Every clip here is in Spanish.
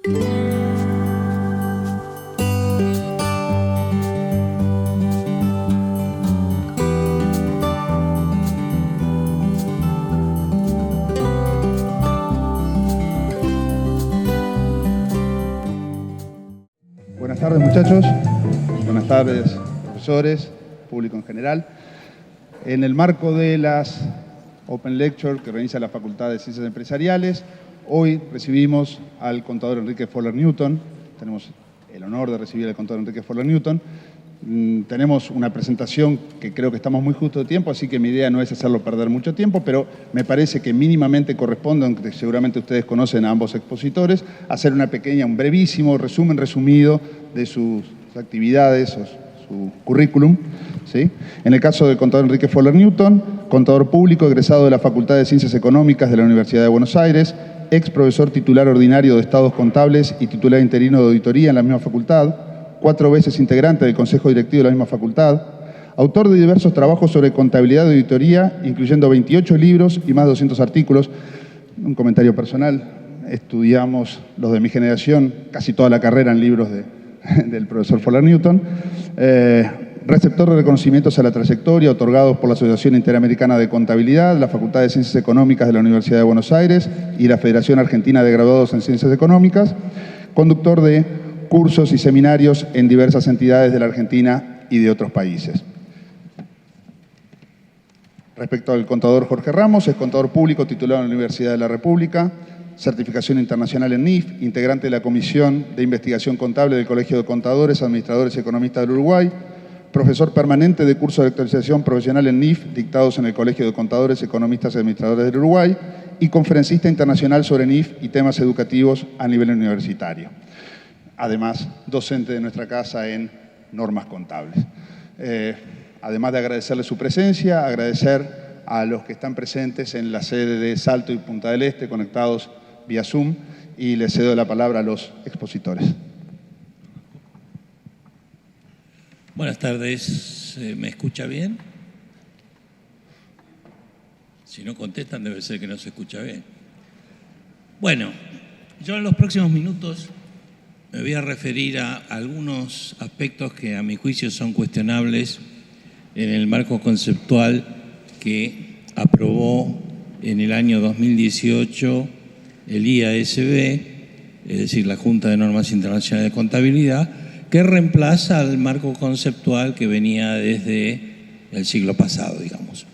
Buenas tardes, muchachos. Buenas tardes, profesores, público en general. En el marco de las Open Lecture que organiza la Facultad de Ciencias Empresariales, hoy recibimos al contador Enrique Fowler Newton. Tenemos el honor de recibir al contador Enrique Fowler Newton. Tenemos una presentación que creo que estamos muy justo de tiempo, así que mi idea no es hacerlo perder mucho tiempo, pero me parece que mínimamente corresponde, aunque seguramente ustedes conocen a ambos expositores, hacer un brevísimo resumen resumido de sus actividades o su currículum, ¿sí? En el caso del contador Enrique Fowler Newton, contador público egresado de la Facultad de Ciencias Económicas de la Universidad de Buenos Aires, ex profesor titular ordinario de Estados Contables y titular interino de auditoría en la misma facultad, 4 veces integrante del Consejo Directivo de la misma facultad, autor de diversos trabajos sobre contabilidad y auditoría, incluyendo 28 libros y más de 200 artículos. Un comentario personal, estudiamos los de mi generación, casi toda la carrera en libros del profesor Fowler Newton. Receptor de reconocimientos a la trayectoria otorgados por la Asociación Interamericana de Contabilidad, la Facultad de Ciencias Económicas de la Universidad de Buenos Aires y la Federación Argentina de Graduados en Ciencias Económicas. Conductor de cursos y seminarios en diversas entidades de la Argentina y de otros países. Respecto al contador Jorge Ramos, es contador público titulado en la Universidad de la República, certificación internacional en NIF, integrante de la Comisión de Investigación Contable del Colegio de Contadores, Administradores y Economistas del Uruguay, profesor permanente de curso de actualización profesional en NIF, dictados en el Colegio de Contadores, Economistas y Administradores del Uruguay, y conferencista internacional sobre NIF y temas educativos a nivel universitario. Además, docente de nuestra casa en normas contables. Además de agradecerle su presencia, agradecer a los que están presentes en la sede de Salto y Punta del Este, conectados vía Zoom, y le cedo la palabra a los expositores. Buenas tardes, ¿me escucha bien? Si no contestan debe ser que no se escucha bien. Bueno, yo en los próximos minutos me voy a referir a algunos aspectos que a mi juicio son cuestionables en el marco conceptual que aprobó en el año 2018 el IASB, es decir, la Junta de Normas Internacionales de Contabilidad, que reemplaza al marco conceptual que venía desde el siglo pasado, digamos.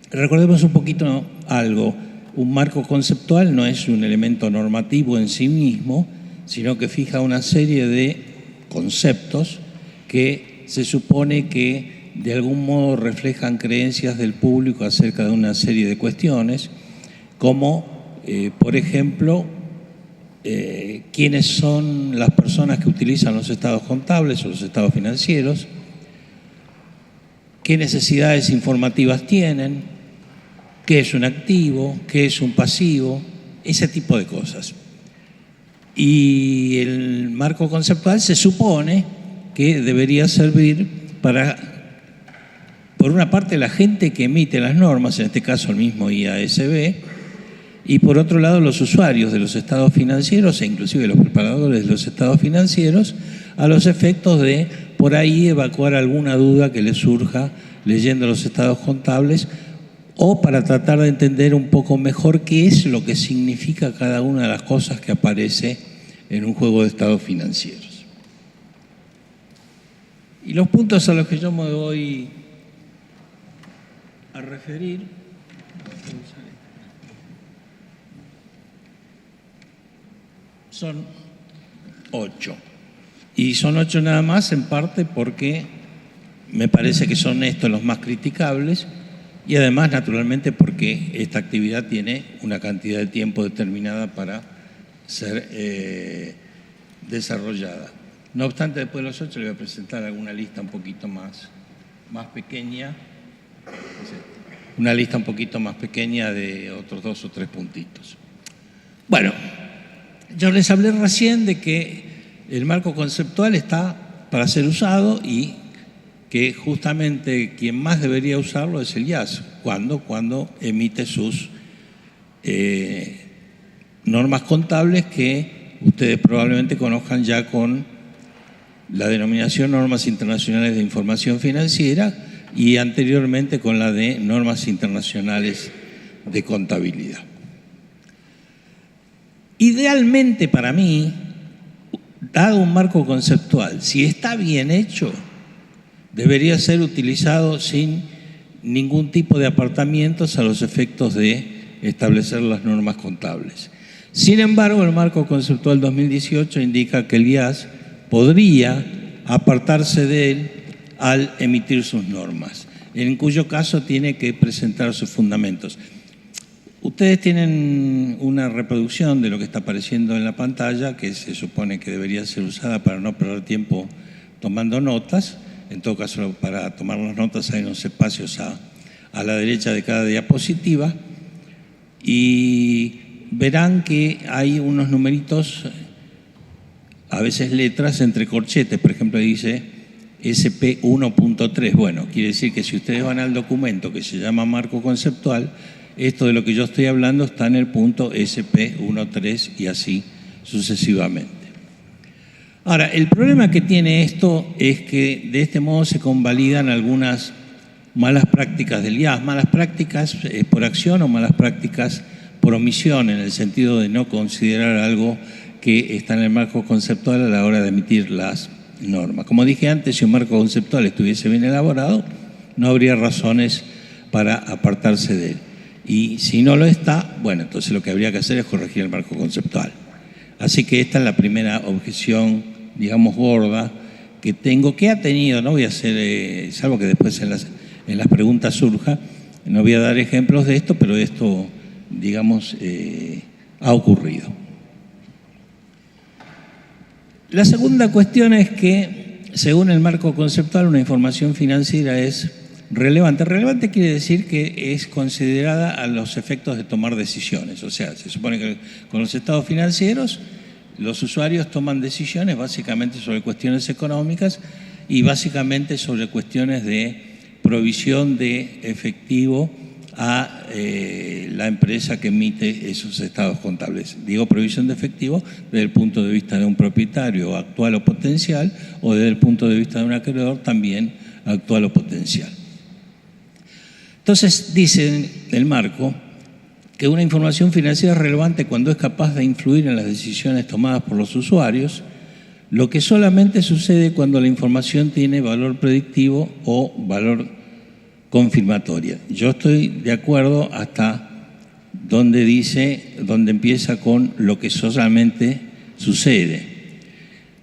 Recordemos un poquito algo. Un marco conceptual no es un elemento normativo en sí mismo, sino que fija una serie de conceptos que se supone que de algún modo reflejan creencias del público acerca de una serie de cuestiones, como, por ejemplo, quiénes son las personas que utilizan los estados contables o los estados financieros, qué necesidades informativas tienen, qué es un activo, qué es un pasivo, ese tipo de cosas. Y el marco conceptual se supone que debería servir para, por una parte, la gente que emite las normas, en este caso el mismo IASB, y por otro lado los usuarios de los estados financieros e inclusive los preparadores de los estados financieros, a los efectos de, por ahí, evacuar alguna duda que les surja leyendo los estados contables, o para tratar de entender un poco mejor qué es lo que significa cada una de las cosas que aparece en un juego de estados financieros. Y los puntos a los que yo me voy a referir son 8. Y son 8 nada más, en parte porque me parece que son estos los más criticables, y además, naturalmente, porque esta actividad tiene una cantidad de tiempo determinada para ser desarrollada. No obstante, después de los 8 le voy a presentar alguna lista un poquito más pequeña, una lista un poquito más pequeña de otros 2 o 3 puntitos. Bueno, yo les hablé recién de que el marco conceptual está para ser usado y que justamente quien más debería usarlo es el IAS. ¿Cuándo? Cuando emite sus normas contables que ustedes probablemente conozcan ya con la denominación Normas Internacionales de Información Financiera y anteriormente con la de Normas Internacionales de Contabilidad. Idealmente para mí, dado un marco conceptual, si está bien hecho, debería ser utilizado sin ningún tipo de apartamientos a los efectos de establecer las normas contables. Sin embargo, el marco conceptual 2018 indica que el IAS podría apartarse de él al emitir sus normas, en cuyo caso tiene que presentar sus fundamentos. Ustedes tienen una reproducción de lo que está apareciendo en la pantalla, que se supone que debería ser usada para no perder tiempo tomando notas. En todo caso, para tomar las notas hay unos espacios a la derecha de cada diapositiva y verán que hay unos numeritos, a veces letras, entre corchetes. Por ejemplo, dice SP 1.3. Bueno, quiere decir que si ustedes van al documento que se llama marco conceptual, esto de lo que yo estoy hablando está en el punto SP 1.3 y así sucesivamente. Ahora, el problema que tiene esto es que de este modo se convalidan algunas malas prácticas del IAS, malas prácticas por acción o malas prácticas por omisión, en el sentido de no considerar algo que está en el marco conceptual a la hora de emitir las normas. Como dije antes, si un marco conceptual estuviese bien elaborado, no habría razones para apartarse de él. Y si no lo está, bueno, entonces lo que habría que hacer es corregir el marco conceptual. Así que esta es la primera objeción, digamos, gorda que tengo, que ha tenido, no voy a hacer, salvo que después en las preguntas surja, no voy a dar ejemplos de esto, pero esto, digamos, ha ocurrido. La segunda cuestión es que, según el marco conceptual, una información financiera es relevante. Relevante quiere decir que es considerada a los efectos de tomar decisiones. O sea, se supone que con los estados financieros los usuarios toman decisiones básicamente sobre cuestiones económicas y básicamente sobre cuestiones de provisión de efectivo a la empresa que emite esos estados contables. Digo provisión de efectivo desde el punto de vista de un propietario actual o potencial, o desde el punto de vista de un acreedor también actual o potencial. Entonces, dice el marco que una información financiera es relevante cuando es capaz de influir en las decisiones tomadas por los usuarios, lo que solamente sucede cuando la información tiene valor predictivo o valor confirmatorio. Yo estoy de acuerdo hasta donde empieza con lo que solamente sucede.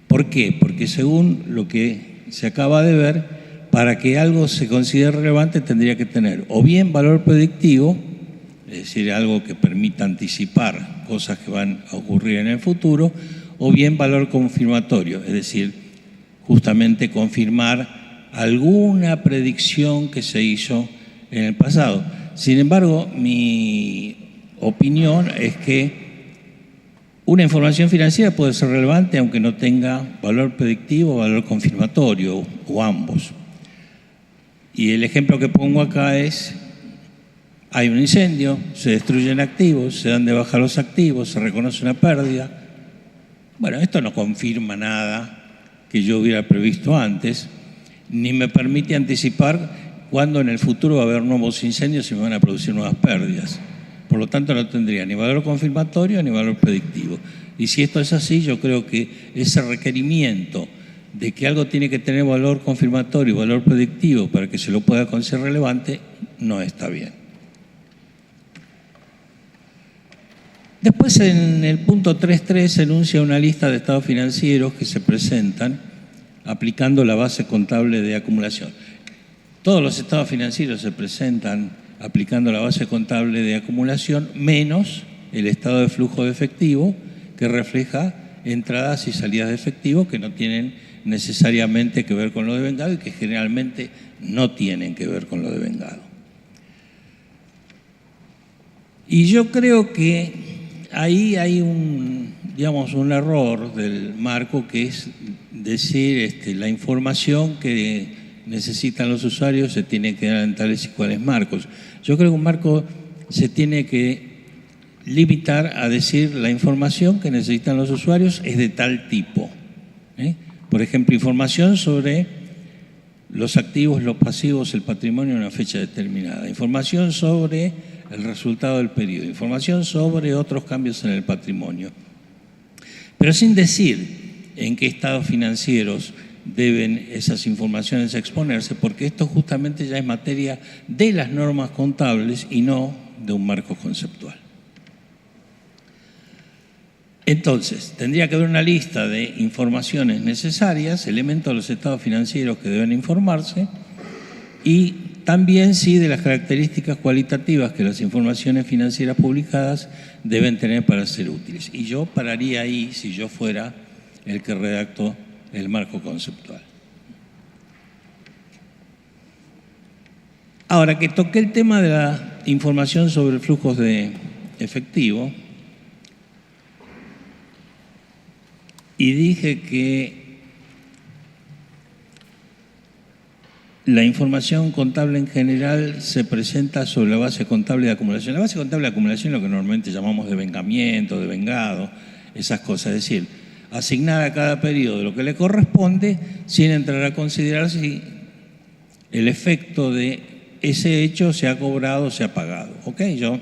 ¿Por qué? Porque según lo que se acaba de ver, para que algo se considere relevante tendría que tener o bien valor predictivo, es decir, algo que permita anticipar cosas que van a ocurrir en el futuro, o bien valor confirmatorio, es decir, justamente confirmar alguna predicción que se hizo en el pasado. Sin embargo, mi opinión es que una información financiera puede ser relevante aunque no tenga valor predictivo o valor confirmatorio, o ambos. Y el ejemplo que pongo acá es: hay un incendio, se destruyen activos, se dan de baja los activos, se reconoce una pérdida. Bueno, esto no confirma nada que yo hubiera previsto antes, ni me permite anticipar cuándo en el futuro va a haber nuevos incendios y me van a producir nuevas pérdidas. Por lo tanto, no tendría ni valor confirmatorio ni valor predictivo. Y si esto es así, yo creo que ese requerimiento de que algo tiene que tener valor confirmatorio y valor predictivo para que se lo pueda considerar relevante no está bien. Después, en el punto 3.3 se enuncia una lista de estados financieros que se presentan aplicando la base contable de acumulación. Todos los estados financieros se presentan aplicando la base contable de acumulación, menos el estado de flujo de efectivo, que refleja entradas y salidas de efectivo que no tienen necesariamente que ver con lo devengado y que generalmente no tienen que ver con lo devengado. Y yo creo que ahí hay un error del marco, que es decir la información que necesitan los usuarios se tiene que dar en tales y cuales marcos. Yo creo que un marco se tiene que limitar a decir la información que necesitan los usuarios es de tal tipo. Por ejemplo, información sobre los activos, los pasivos, el patrimonio en una fecha determinada. Información sobre el resultado del periodo. Información sobre otros cambios en el patrimonio. Pero sin decir en qué estados financieros deben esas informaciones exponerse, porque esto justamente ya es materia de las normas contables y no de un marco conceptual. Entonces, tendría que haber una lista de informaciones necesarias, elementos de los estados financieros que deben informarse y también sí de las características cualitativas que las informaciones financieras publicadas deben tener para ser útiles. Y yo pararía ahí si yo fuera el que redactó el marco conceptual. Ahora, que toqué el tema de la información sobre flujos de efectivo, y dije que la información contable en general se presenta sobre la base contable de acumulación. La base contable de acumulación es lo que normalmente llamamos devengamiento, devengado, esas cosas. Es decir, asignar a cada periodo lo que le corresponde sin entrar a considerar si el efecto de ese hecho se ha cobrado o se ha pagado. ¿Ok? Yo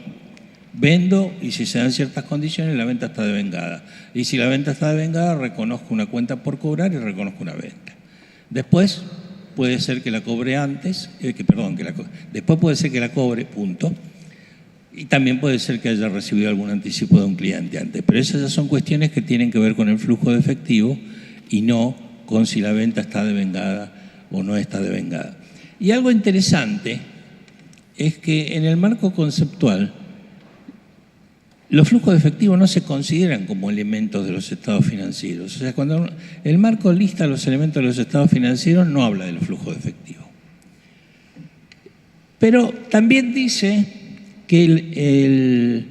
vendo y si se dan ciertas condiciones la venta está devengada. Y si la venta está devengada, reconozco una cuenta por cobrar y reconozco una venta. Después puede ser que la cobre antes, después puede ser que la cobre, punto. Y también puede ser que haya recibido algún anticipo de un cliente antes. Pero esas ya son cuestiones que tienen que ver con el flujo de efectivo y no con si la venta está devengada o no está devengada. Y algo interesante es que en el marco conceptual los flujos de efectivo no se consideran como elementos de los estados financieros. O sea, cuando el marco lista los elementos de los estados financieros, no habla de los flujos de efectivo. Pero también dice que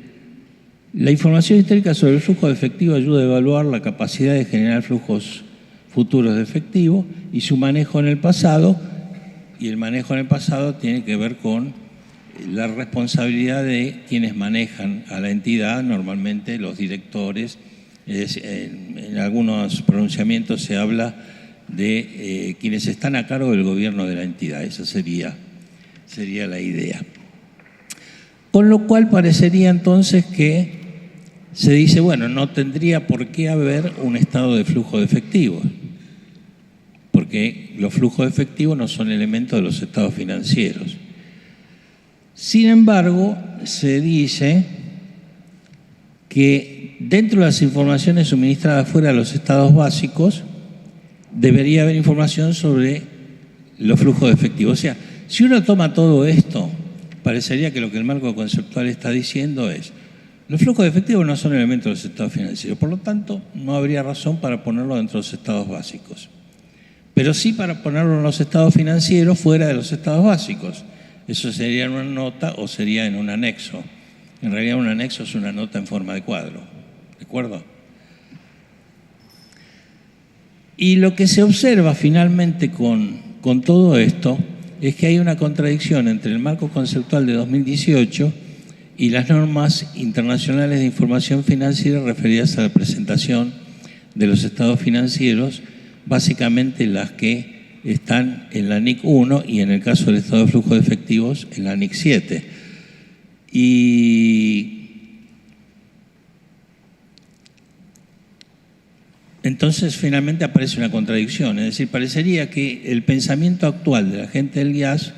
la información histórica sobre el flujo de efectivo ayuda a evaluar la capacidad de generar flujos futuros de efectivo y su manejo en el pasado. Y el manejo en el pasado tiene que ver con la responsabilidad de quienes manejan a la entidad, normalmente los directores. En algunos pronunciamientos se habla de quienes están a cargo del gobierno de la entidad. Esa sería la idea. Con lo cual parecería entonces que se dice, bueno, no tendría por qué haber un estado de flujo de efectivo, porque los flujos de efectivo no son elementos de los estados financieros. Sin embargo, se dice que dentro de las informaciones suministradas fuera de los estados básicos debería haber información sobre los flujos de efectivo. O sea, si uno toma todo esto, parecería que lo que el marco conceptual está diciendo es: los flujos de efectivo no son elementos de los estados financieros, por lo tanto, no habría razón para ponerlo dentro de los estados básicos. Pero sí para ponerlo en los estados financieros fuera de los estados básicos. Eso sería en una nota o sería en un anexo. En realidad un anexo es una nota en forma de cuadro. ¿De acuerdo? Y lo que se observa finalmente con todo esto es que hay una contradicción entre el marco conceptual de 2018 y las normas internacionales de información financiera referidas a la presentación de los estados financieros, básicamente las que están en la NIC 1 y en el caso del estado de flujo de efectivos en la NIC 7. Y entonces finalmente aparece una contradicción, es decir, parecería que el pensamiento actual de la gente del IAS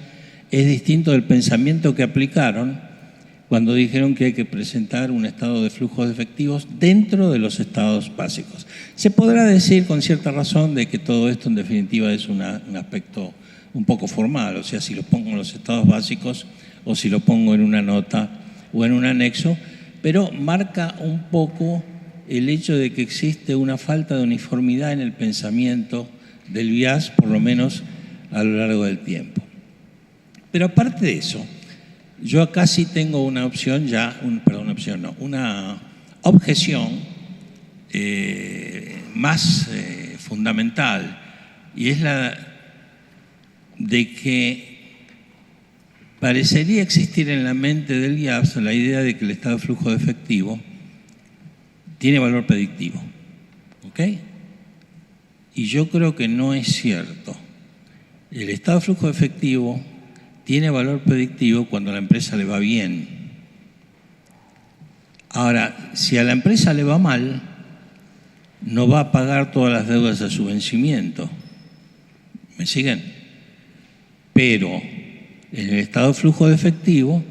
es distinto del pensamiento que aplicaron cuando dijeron que hay que presentar un estado de flujos de efectivos dentro de los estados básicos. Se podrá decir con cierta razón de que todo esto en definitiva es un aspecto un poco formal, o sea, si lo pongo en los estados básicos o si lo pongo en una nota o en un anexo, pero marca un poco el hecho de que existe una falta de uniformidad en el pensamiento del BIAS, por lo menos a lo largo del tiempo. Pero aparte de eso, yo acá sí tengo una opción una objeción más fundamental, y es la de que parecería existir en la mente del IAPS la idea de que el estado de flujo de efectivo tiene valor predictivo. ¿Ok? Y yo creo que no es cierto. El estado de flujo de efectivo tiene valor predictivo cuando a la empresa le va bien. Ahora, si a la empresa le va mal, no va a pagar todas las deudas a su vencimiento. ¿Me siguen? Pero en el estado de flujo de efectivo,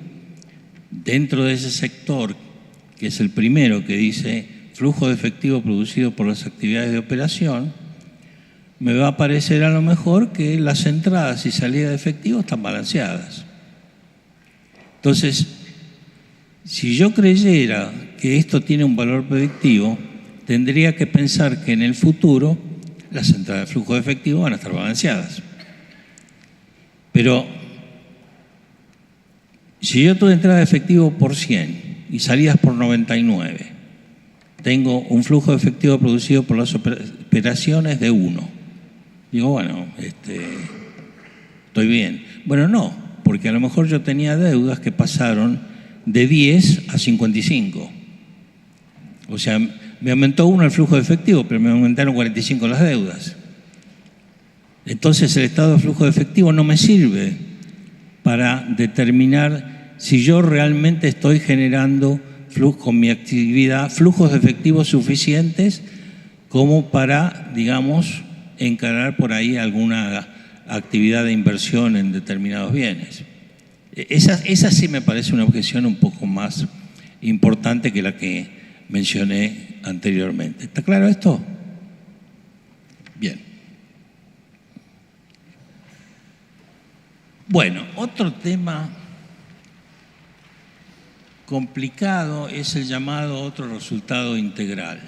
dentro de ese sector, que es el primero que dice flujo de efectivo producido por las actividades de operación, me va a parecer a lo mejor que las entradas y salidas de efectivo están balanceadas. Entonces, si yo creyera que esto tiene un valor predictivo, tendría que pensar que en el futuro las entradas de flujo de efectivo van a estar balanceadas. Pero si yo tuve entrada de efectivo por 100 y salidas por 99, tengo un flujo de efectivo producido por las operaciones de 1. Digo, bueno, estoy bien. Bueno, no, porque a lo mejor yo tenía deudas que pasaron de 10 a 55. O sea, me aumentó 1 el flujo de efectivo, pero me aumentaron 45 las deudas. Entonces el estado de flujo de efectivo no me sirve para determinar si yo realmente estoy generando con mi actividad flujos de efectivo suficientes como para, digamos, encarar por ahí alguna actividad de inversión en determinados bienes. Esa sí me parece una objeción un poco más importante que la que mencioné anteriormente. ¿Está claro esto? Bien. Bueno, otro tema complicado es el llamado otro resultado integral.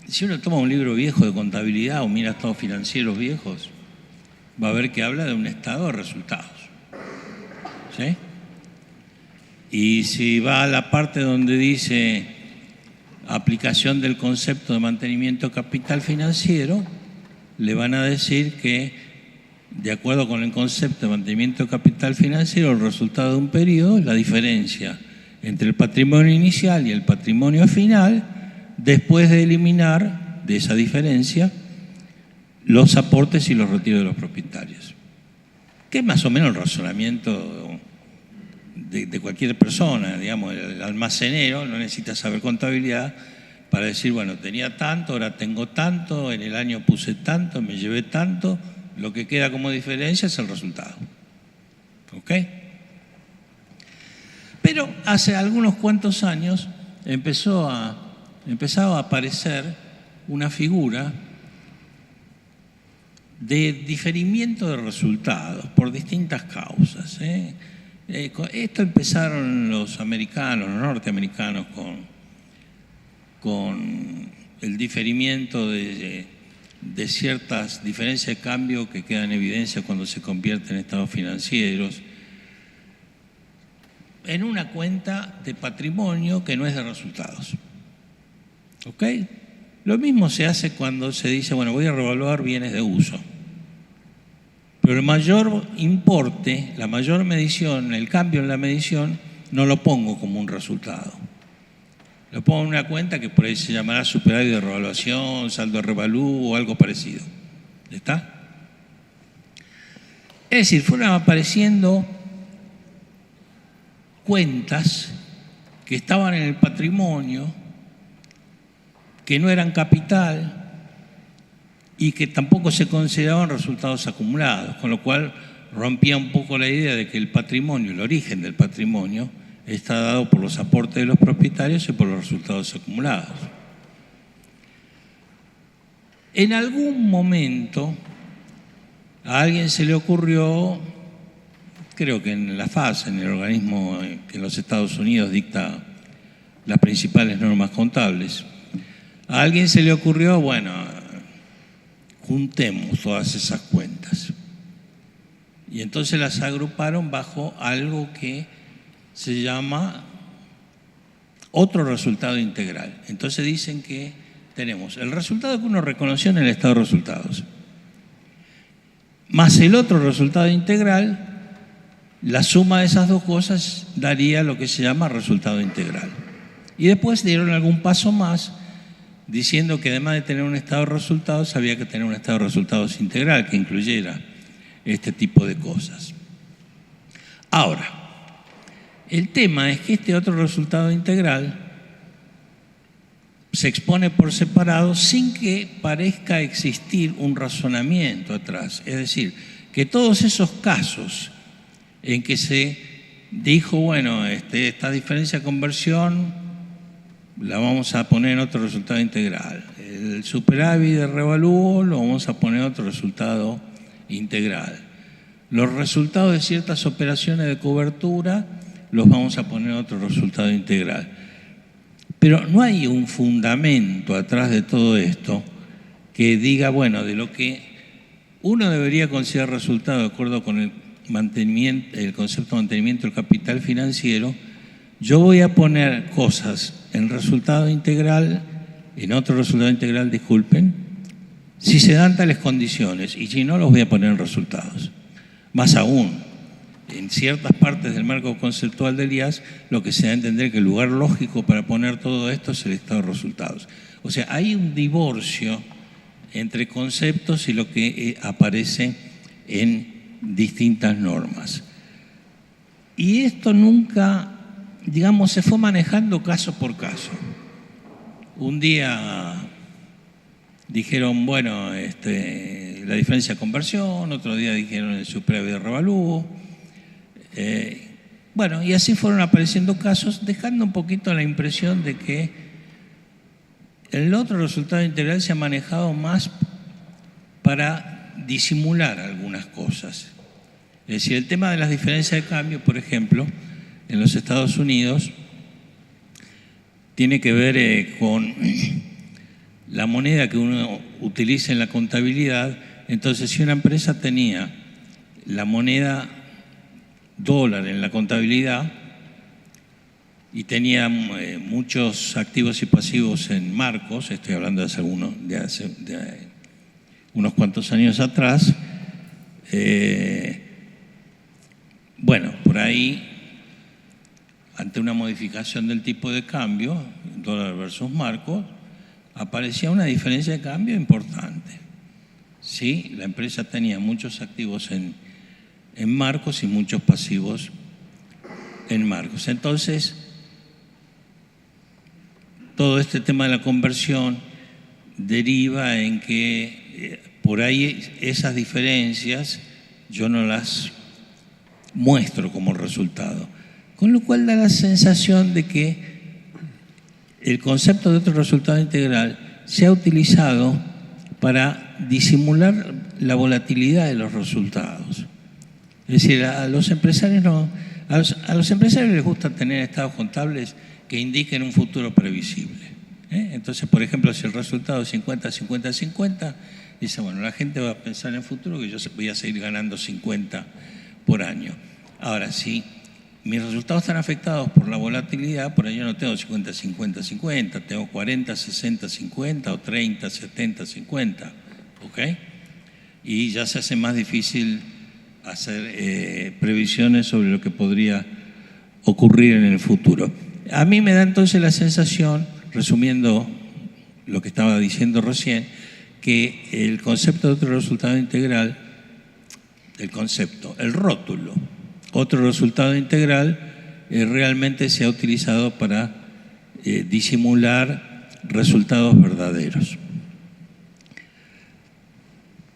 Si uno toma un libro viejo de contabilidad o mira estados financieros viejos, va a ver que habla de un estado de resultados. ¿Sí? Y si va a la parte donde dice aplicación del concepto de mantenimiento de capital financiero, le van a decir que, de acuerdo con el concepto de mantenimiento de capital financiero, el resultado de un periodo es la diferencia entre el patrimonio inicial y el patrimonio final, después de eliminar de esa diferencia los aportes y los retiros de los propietarios. Que es más o menos el razonamiento de cualquier persona, digamos, el almacenero no necesita saber contabilidad para decir, bueno, tenía tanto, ahora tengo tanto, en el año puse tanto, me llevé tanto, lo que queda como diferencia es el resultado. ¿Ok? Pero hace algunos cuantos años empezaba a aparecer una figura de diferimiento de resultados por distintas causas. Esto empezaron los americanos, los norteamericanos, con el diferimiento de ciertas diferencias de cambio que quedan en evidencia cuando se convierten en estados financieros, en una cuenta de patrimonio que no es de resultados. ¿Ok? Lo mismo se hace cuando se dice, bueno, voy a revaluar bienes de uso. Pero el mayor importe, la mayor medición, el cambio en la medición, no lo pongo como un resultado. Lo pongo en una cuenta que por ahí se llamará superávit de revaluación, saldo de revalú o algo parecido. ¿Está? Es decir, fueron apareciendo cuentas que estaban en el patrimonio, que no eran capital y que tampoco se consideraban resultados acumulados, con lo cual rompía un poco la idea de que el patrimonio, el origen del patrimonio, está dado por los aportes de los propietarios y por los resultados acumulados. En algún momento a alguien se le ocurrió, creo que en la FAS, en el organismo que en los Estados Unidos dicta las principales normas contables, a alguien se le ocurrió, bueno, juntemos todas esas cuentas. Y entonces las agruparon bajo algo que se llama otro resultado integral. Entonces dicen que tenemos el resultado que uno reconoció en el estado de resultados, más el otro resultado integral, la suma de esas dos cosas daría lo que se llama resultado integral. Y después dieron algún paso más, diciendo que además de tener un estado de resultados, había que tener un estado de resultados integral que incluyera este tipo de cosas. Ahora, el tema es que este otro resultado integral se expone por separado sin que parezca existir un razonamiento atrás. Es decir, que todos esos casos en que se dijo, bueno, esta diferencia de conversión la vamos a poner en otro resultado integral. El superávit de revalúo lo vamos a poner en otro resultado integral. Los resultados de ciertas operaciones de cobertura los vamos a poner en otro resultado integral. Pero no hay un fundamento atrás de todo esto que diga, bueno, de lo que uno debería considerar resultado de acuerdo con el concepto de mantenimiento del capital financiero, yo voy a poner cosas en resultado integral, en otro resultado integral, disculpen, si se dan tales condiciones, y si no, los voy a poner en resultados. Más aún, en ciertas partes del marco conceptual del IAS, lo que se da a entender que el lugar lógico para poner todo esto es el estado de resultados. O sea, hay un divorcio entre conceptos y lo que aparece en distintas normas. Y esto nunca, digamos, se fue manejando caso por caso. Un día dijeron, bueno, la diferencia de conversión, otro día dijeron el superávit de revalúo. Bueno, y así fueron apareciendo casos, dejando un poquito la impresión de que el otro resultado integral se ha manejado más para disimular algunas cosas. Es decir, el tema de las diferencias de cambio, por ejemplo, en los Estados Unidos, tiene que ver con la moneda que uno utiliza en la contabilidad. Entonces, si una empresa tenía la moneda dólar en la contabilidad y tenía muchos activos y pasivos en marcos, estoy hablando de hace unos cuantos años atrás, bueno, por ahí, ante una modificación del tipo de cambio, dólar versus marcos, aparecía una diferencia de cambio importante. Sí, la empresa tenía muchos activos en marcos y muchos pasivos en marcos. Entonces, todo este tema de la conversión deriva en que por ahí esas diferencias yo no las muestro como resultado. Con lo cual da la sensación de que el concepto de otro resultado integral se ha utilizado para disimular la volatilidad de los resultados. Es decir, a los empresarios les gusta tener estados contables que indiquen un futuro previsible. Entonces, por ejemplo, si el resultado es 50-50-50, dice, bueno, la gente va a pensar en el futuro que yo voy a seguir ganando 50 por año. Ahora, si mis resultados están afectados por la volatilidad, por ahí yo no tengo 50-50-50, tengo 40-60-50 o 30-70-50, ¿ok? Y ya se hace más difícil hacer previsiones sobre lo que podría ocurrir en el futuro. A mí me da entonces la sensación, resumiendo lo que estaba diciendo recién, que el concepto de otro resultado integral, el rótulo, otro resultado integral, realmente se ha utilizado para disimular resultados verdaderos.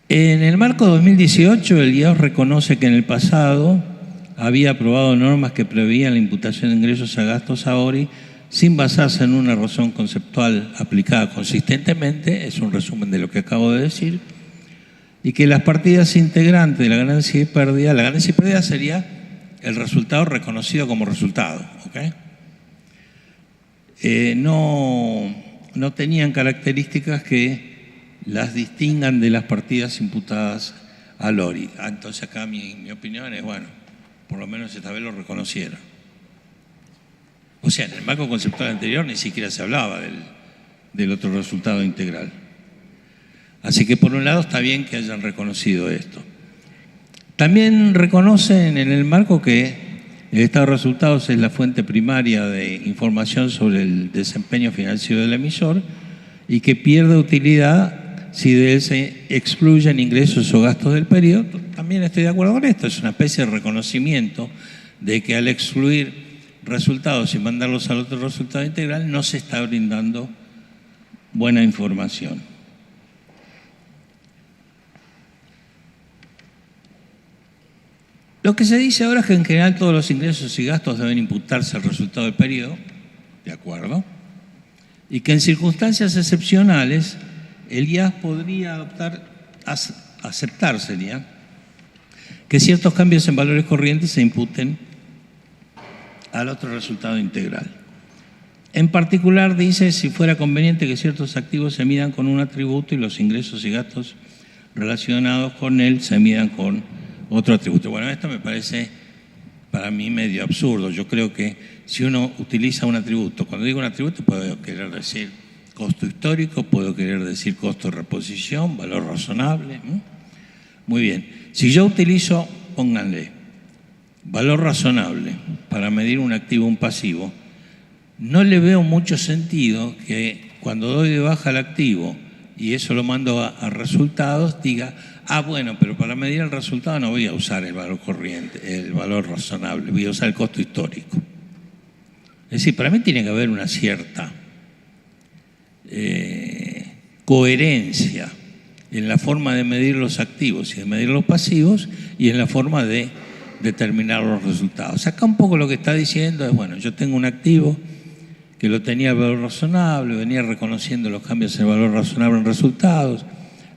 En el marco 2018, el IAS reconoce que en el pasado había aprobado normas que preveían la imputación de ingresos a gastos a ORI sin basarse en una razón conceptual aplicada consistentemente, es un resumen de lo que acabo de decir, y que las partidas integrantes de la ganancia y pérdida sería el resultado reconocido como resultado, ¿ok? No tenían características que las distingan de las partidas imputadas al ORI. Entonces acá mi opinión es, bueno, por lo menos esta vez lo reconocieron. O sea, en el marco conceptual anterior ni siquiera se hablaba del otro resultado integral. Así que por un lado está bien que hayan reconocido esto. También reconocen en el marco que el estado de resultados es la fuente primaria de información sobre el desempeño financiero del emisor y que pierde utilidad si de él se excluyen ingresos o gastos del periodo. También estoy de acuerdo con esto, es una especie de reconocimiento de que al excluir resultados y mandarlos al otro resultado integral no se está brindando buena información. Lo que se dice ahora es que en general todos los ingresos y gastos deben imputarse al resultado del periodo, de acuerdo, y que en circunstancias excepcionales el IAS podría aceptar sería que ciertos cambios en valores corrientes se imputen al otro resultado integral. En particular dice si fuera conveniente que ciertos activos se midan con un atributo y los ingresos y gastos relacionados con él se midan con otro atributo. Bueno, esto me parece para mí medio absurdo. Yo creo que si uno utiliza un atributo, cuando digo un atributo puedo querer decir costo histórico, puedo querer decir costo de reposición, valor razonable. Muy bien. Si yo utilizo, pónganle, valor razonable para medir un activo o un pasivo, no le veo mucho sentido que cuando doy de baja el activo y eso lo mando a resultados, diga, bueno, pero para medir el resultado no voy a usar el valor corriente, el valor razonable, voy a usar el costo histórico. Es decir, para mí tiene que haber una cierta coherencia en la forma de medir los activos y de medir los pasivos y en la forma de determinar los resultados. Acá un poco lo que está diciendo es, bueno, yo tengo un activo que lo tenía el valor razonable, venía reconociendo los cambios en el valor razonable en resultados.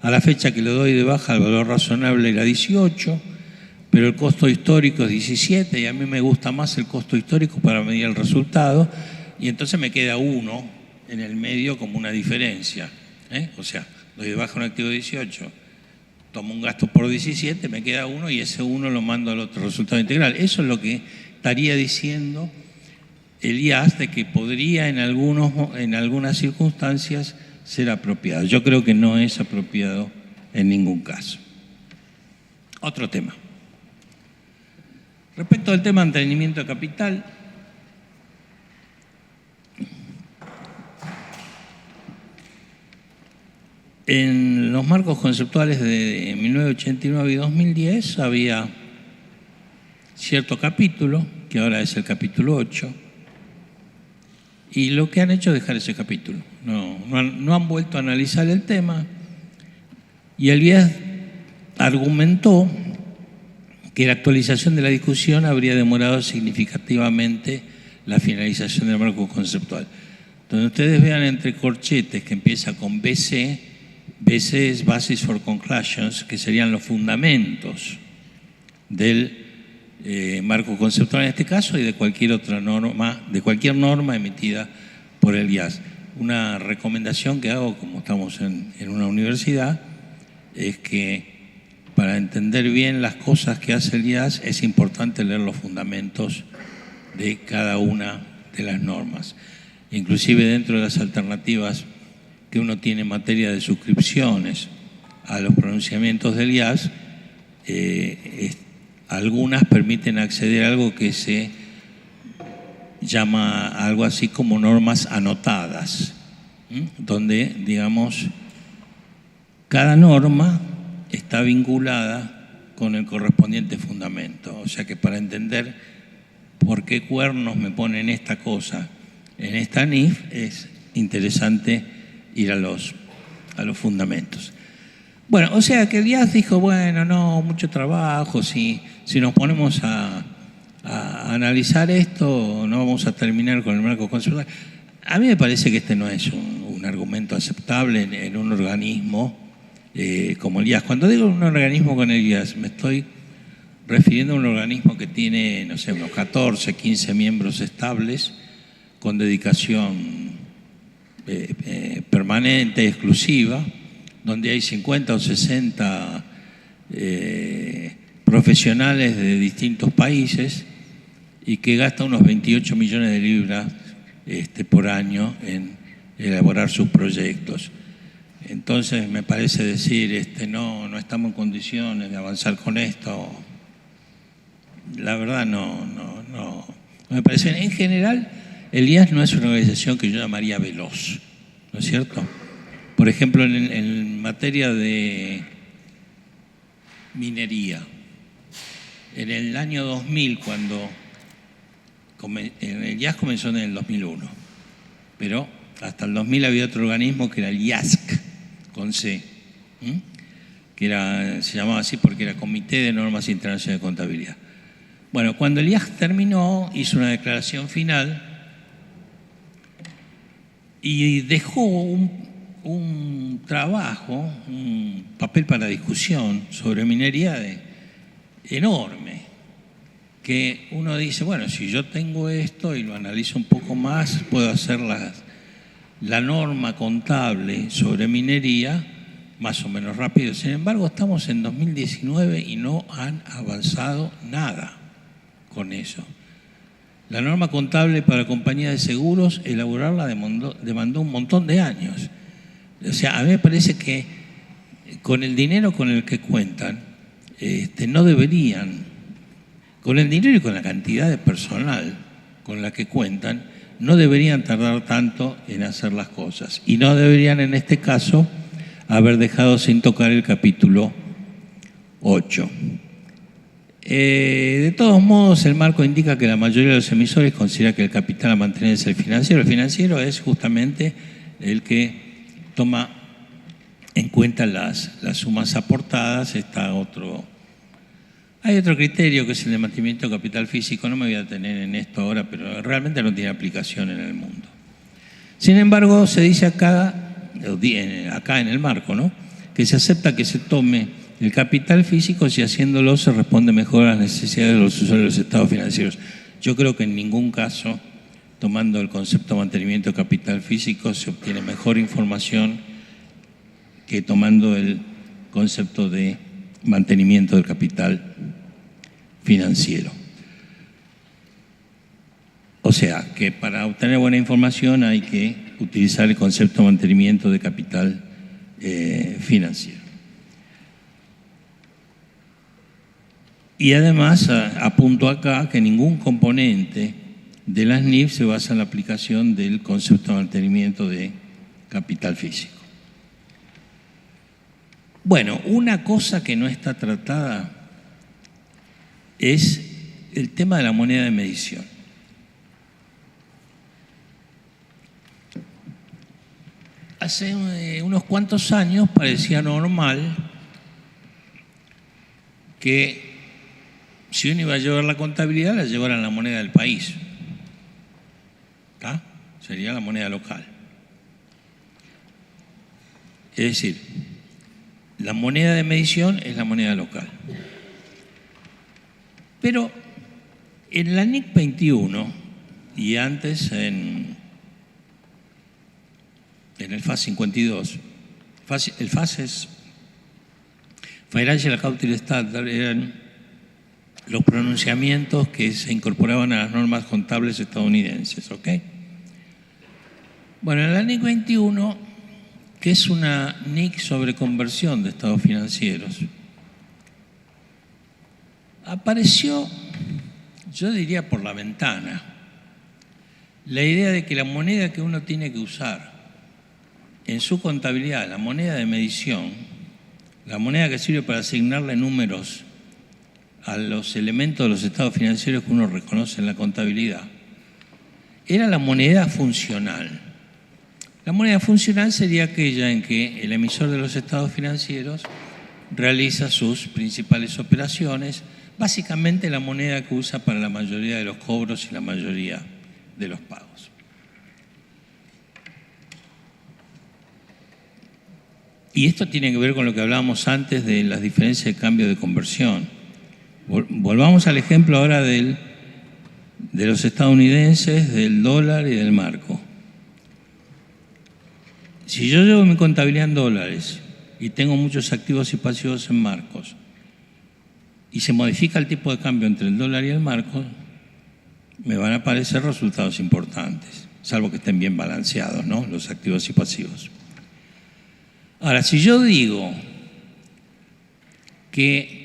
A la fecha que le doy de baja, el valor razonable era 18, pero el costo histórico es 17 y a mí me gusta más el costo histórico para medir el resultado y entonces me queda 1 en el medio como una diferencia. O sea, doy de baja un activo de 18, tomo un gasto por 17, me queda 1 y ese 1 lo mando al otro resultado integral. Eso es lo que estaría diciendo el IAS de que podría en algunas circunstancias ser apropiado. Yo creo que no es apropiado en ningún caso. Otro tema. Respecto al tema de mantenimiento de capital, en los marcos conceptuales de 1989 y 2010 había cierto capítulo, que ahora es el capítulo 8, y lo que han hecho es dejar ese capítulo. No han vuelto a analizar el tema y el IAS argumentó que la actualización de la discusión habría demorado significativamente la finalización del marco conceptual. Donde ustedes vean entre corchetes que empieza con BC, BC es Basis for Conclusions, que serían los fundamentos del marco conceptual en este caso y de cualquier otra norma, de cualquier norma emitida por el IAS. Una recomendación que hago, como estamos en una universidad, es que para entender bien las cosas que hace el IAS es importante leer los fundamentos de cada una de las normas. Inclusive dentro de las alternativas que uno tiene en materia de suscripciones a los pronunciamientos del IAS, algunas permiten acceder a algo que se llama algo así como normas anotadas, donde, digamos, cada norma está vinculada con el correspondiente fundamento. O sea que para entender por qué cuernos me ponen esta cosa en esta NIF es interesante ir a los fundamentos. Bueno, o sea que el IAS dijo, bueno, no, mucho trabajo, si nos ponemos a analizar esto, no vamos a terminar con el marco conceptual. A mí me parece que este no es un argumento aceptable en un organismo como el IAS. Cuando digo un organismo con el IAS, me estoy refiriendo a un organismo que tiene, no sé, unos 14, 15 miembros estables, con dedicación permanente, exclusiva, donde hay 50 o 60 profesionales de distintos países y que gasta unos 28 millones de libras por año en elaborar sus proyectos. Entonces me parece decir, no estamos en condiciones de avanzar con esto, la verdad no me parece. En general, el IAS no es una organización que yo llamaría veloz, ¿no es cierto? Por ejemplo, en materia de minería, en el año 2000, cuando el IAS comenzó en el 2001, pero hasta el 2000 había otro organismo que era el IASC, con C, que se llamaba así porque era Comité de Normas Internacionales de Contabilidad. Bueno, cuando el IASC terminó, hizo una declaración final y dejó un trabajo, un papel para discusión sobre minería enorme, que uno dice, bueno, si yo tengo esto y lo analizo un poco más, puedo hacer la norma contable sobre minería más o menos rápido. Sin embargo, estamos en 2019 y no han avanzado nada con eso. La norma contable para compañías de seguros, elaborarla demandó un montón de años. O sea, a mí me parece que con el dinero con el que cuentan, no deberían, con el dinero y con la cantidad de personal con la que cuentan, no deberían tardar tanto en hacer las cosas. Y no deberían, en este caso, haber dejado sin tocar el capítulo 8. De todos modos, el marco indica que la mayoría de los emisores considera que el capital a mantener es el financiero. El financiero es justamente el que toma en cuenta las sumas aportadas. Hay otro criterio que es el de mantenimiento de capital físico. No me voy a detener en esto ahora, pero realmente no tiene aplicación en el mundo. Sin embargo, se dice acá en el marco, ¿no?, que se acepta que se tome el capital físico si haciéndolo se responde mejor a las necesidades de los usuarios de los estados financieros. Yo creo que en ningún caso, tomando el concepto de mantenimiento de capital físico, se obtiene mejor información que tomando el concepto de mantenimiento del capital financiero. O sea, que para obtener buena información hay que utilizar el concepto de mantenimiento de capital financiero. Y además apunto acá que ningún componente de las NIF se basa en la aplicación del concepto de mantenimiento de capital físico. Bueno, una cosa que no está tratada es el tema de la moneda de medición. Hace unos cuantos años parecía normal que si uno iba a llevar la contabilidad, la llevaran la moneda del país. ¿Está? Sería la moneda local. Es decir, la moneda de medición es la moneda local. Pero en la NIC 21 y antes en el FAS 52, el FAS es Financial Accounting Standard, eran los pronunciamientos que se incorporaban a las normas contables estadounidenses, ¿ok? Bueno, en la NIC 21, que es una NIC sobre conversión de estados financieros, apareció, yo diría por la ventana, la idea de que la moneda que uno tiene que usar en su contabilidad, la moneda de medición, la moneda que sirve para asignarle números a los elementos de los estados financieros que uno reconoce en la contabilidad, era la moneda funcional. La moneda funcional sería aquella en que el emisor de los estados financieros realiza sus principales operaciones, básicamente la moneda que usa para la mayoría de los cobros y la mayoría de los pagos. Y esto tiene que ver con lo que hablábamos antes de las diferencias de cambio de conversión. Volvamos al ejemplo ahora de los estadounidenses, del dólar y del marco. Si yo llevo mi contabilidad en dólares y tengo muchos activos y pasivos en marcos y se modifica el tipo de cambio entre el dólar y el marco, me van a aparecer resultados importantes, salvo que estén bien balanceados, ¿no?, los activos y pasivos. Ahora, si yo digo que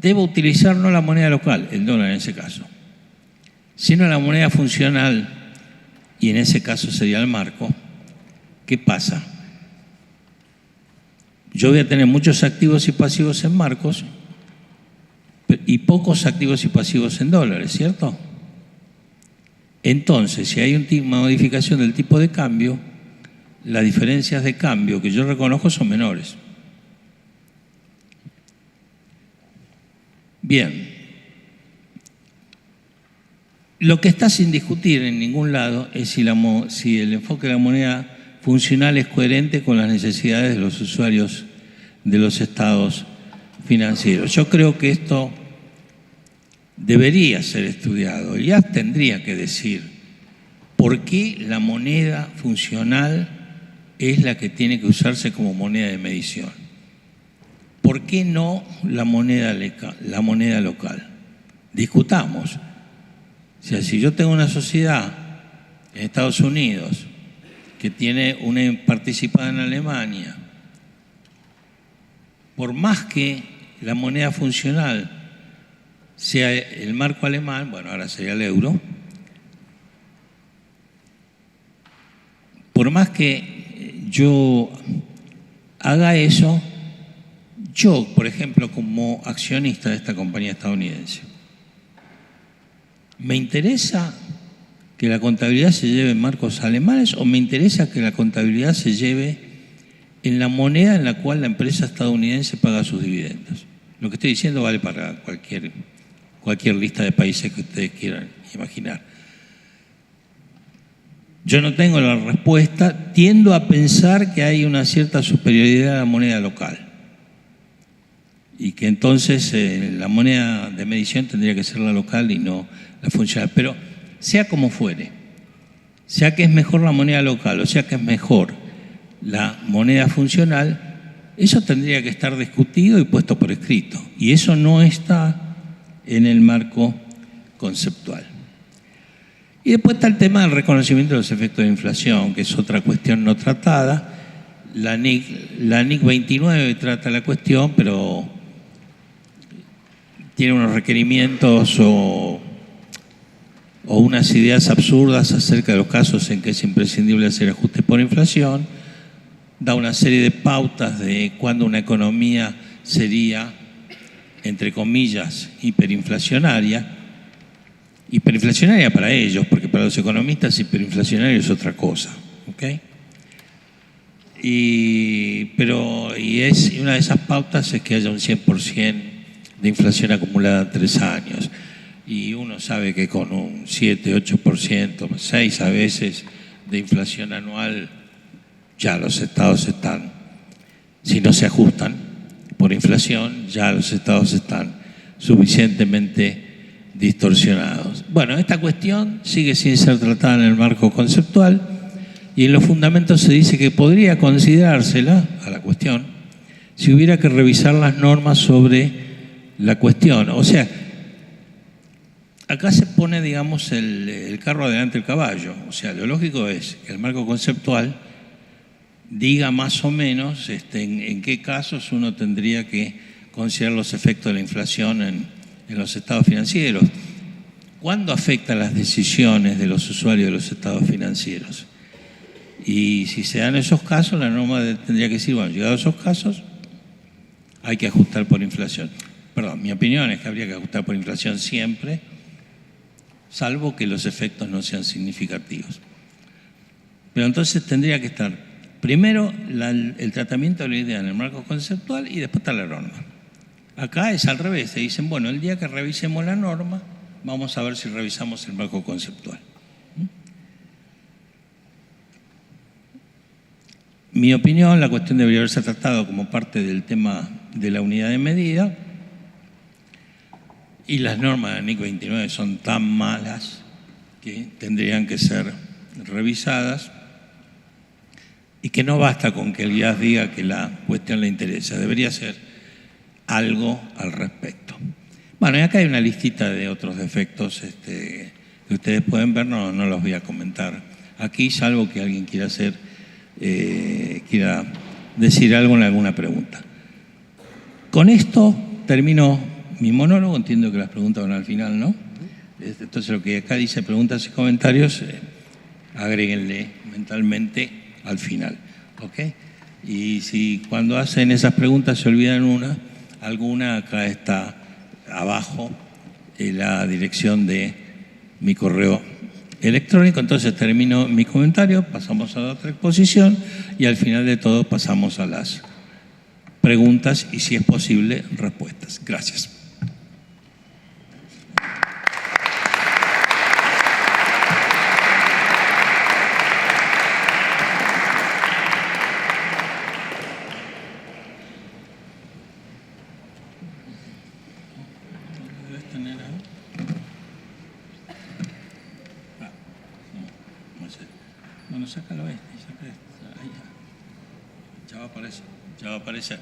debo utilizar no la moneda local, el dólar en ese caso, sino la moneda funcional, y en ese caso sería el marco. ¿Qué pasa? Yo voy a tener muchos activos y pasivos en marcos y pocos activos y pasivos en dólares, ¿cierto? Entonces, si hay una modificación del tipo de cambio, las diferencias de cambio que yo reconozco son menores. Bien. Lo que está sin discutir en ningún lado es si el enfoque de la moneda funcional es coherente con las necesidades de los usuarios de los estados financieros. Yo creo que esto debería ser estudiado. Ya tendría que decir por qué la moneda funcional es la que tiene que usarse como moneda de medición. ¿Por qué no la moneda local? Discutamos. O sea, si yo tengo una sociedad en Estados Unidos que tiene una participada en Alemania, por más que la moneda funcional sea el marco alemán, bueno, ahora sería el euro, por más que yo haga eso, yo, por ejemplo, como accionista de esta compañía estadounidense, ¿me interesa que la contabilidad se lleve en marcos alemanes o me interesa que la contabilidad se lleve en la moneda en la cual la empresa estadounidense paga sus dividendos? Lo que estoy diciendo vale para cualquier lista de países que ustedes quieran imaginar. Yo no tengo la respuesta, tiendo a pensar que hay una cierta superioridad a la moneda local y que entonces la moneda de medición tendría que ser la local y no la funcional. Pero sea como fuere, sea que es mejor la moneda local o sea que es mejor la moneda funcional, eso tendría que estar discutido y puesto por escrito. Y eso no está en el marco conceptual. Y después está el tema del reconocimiento de los efectos de inflación, que es otra cuestión no tratada. La NIC 29 trata la cuestión, pero tiene unos requerimientos o unas ideas absurdas acerca de los casos en que es imprescindible hacer ajustes por inflación. Da una serie de pautas de cuándo una economía sería, entre comillas, hiperinflacionaria. Hiperinflacionaria para ellos, porque para los economistas hiperinflacionario es otra cosa, ¿ok? Y una de esas pautas es que haya un 100% de inflación acumulada en 3 años. Y uno sabe que con un 7, 8%, 6% a veces de inflación anual, ya los estados están, si no se ajustan por inflación, ya los estados están suficientemente distorsionados. Bueno, esta cuestión sigue sin ser tratada en el marco conceptual y en los fundamentos se dice que podría considerársela a la cuestión si hubiera que revisar las normas sobre la cuestión. O sea, acá se pone, digamos, el carro adelante del caballo. O sea, lo lógico es que el marco conceptual diga más o menos en qué casos uno tendría que considerar los efectos de la inflación en los estados financieros. ¿Cuándo afectan las decisiones de los usuarios de los estados financieros? Y si se dan esos casos, la norma tendría que decir, bueno, llegados esos casos, hay que ajustar por inflación. Perdón, mi opinión es que habría que ajustar por inflación siempre, salvo que los efectos no sean significativos. Pero entonces tendría que estar primero el tratamiento de la idea en el marco conceptual y después está la norma. Acá es al revés, se dicen, bueno, el día que revisemos la norma, vamos a ver si revisamos el marco conceptual. Mi opinión, la cuestión debería haberse tratado como parte del tema de la unidad de medida y las normas de NIC 29 son tan malas que tendrían que ser revisadas y que no basta con que el IAS diga que la cuestión le interesa, debería ser algo al respecto. Bueno, y acá hay una listita de otros defectos que ustedes pueden ver, no los voy a comentar aquí, salvo que alguien quiera decir algo en alguna pregunta. Con esto termino mi monólogo, entiendo que las preguntas van al final, ¿no? Entonces lo que acá dice preguntas y comentarios, agréguenle mentalmente al final, ¿ok? Y si cuando hacen esas preguntas se olvidan alguna, acá está abajo la dirección de mi correo electrónico. Entonces termino mi comentario, pasamos a la otra exposición y al final de todo pasamos a las preguntas y, si es posible, respuestas. Gracias. Bueno, sácalo ahí. Ya va a aparecer. Ya va a aparecer.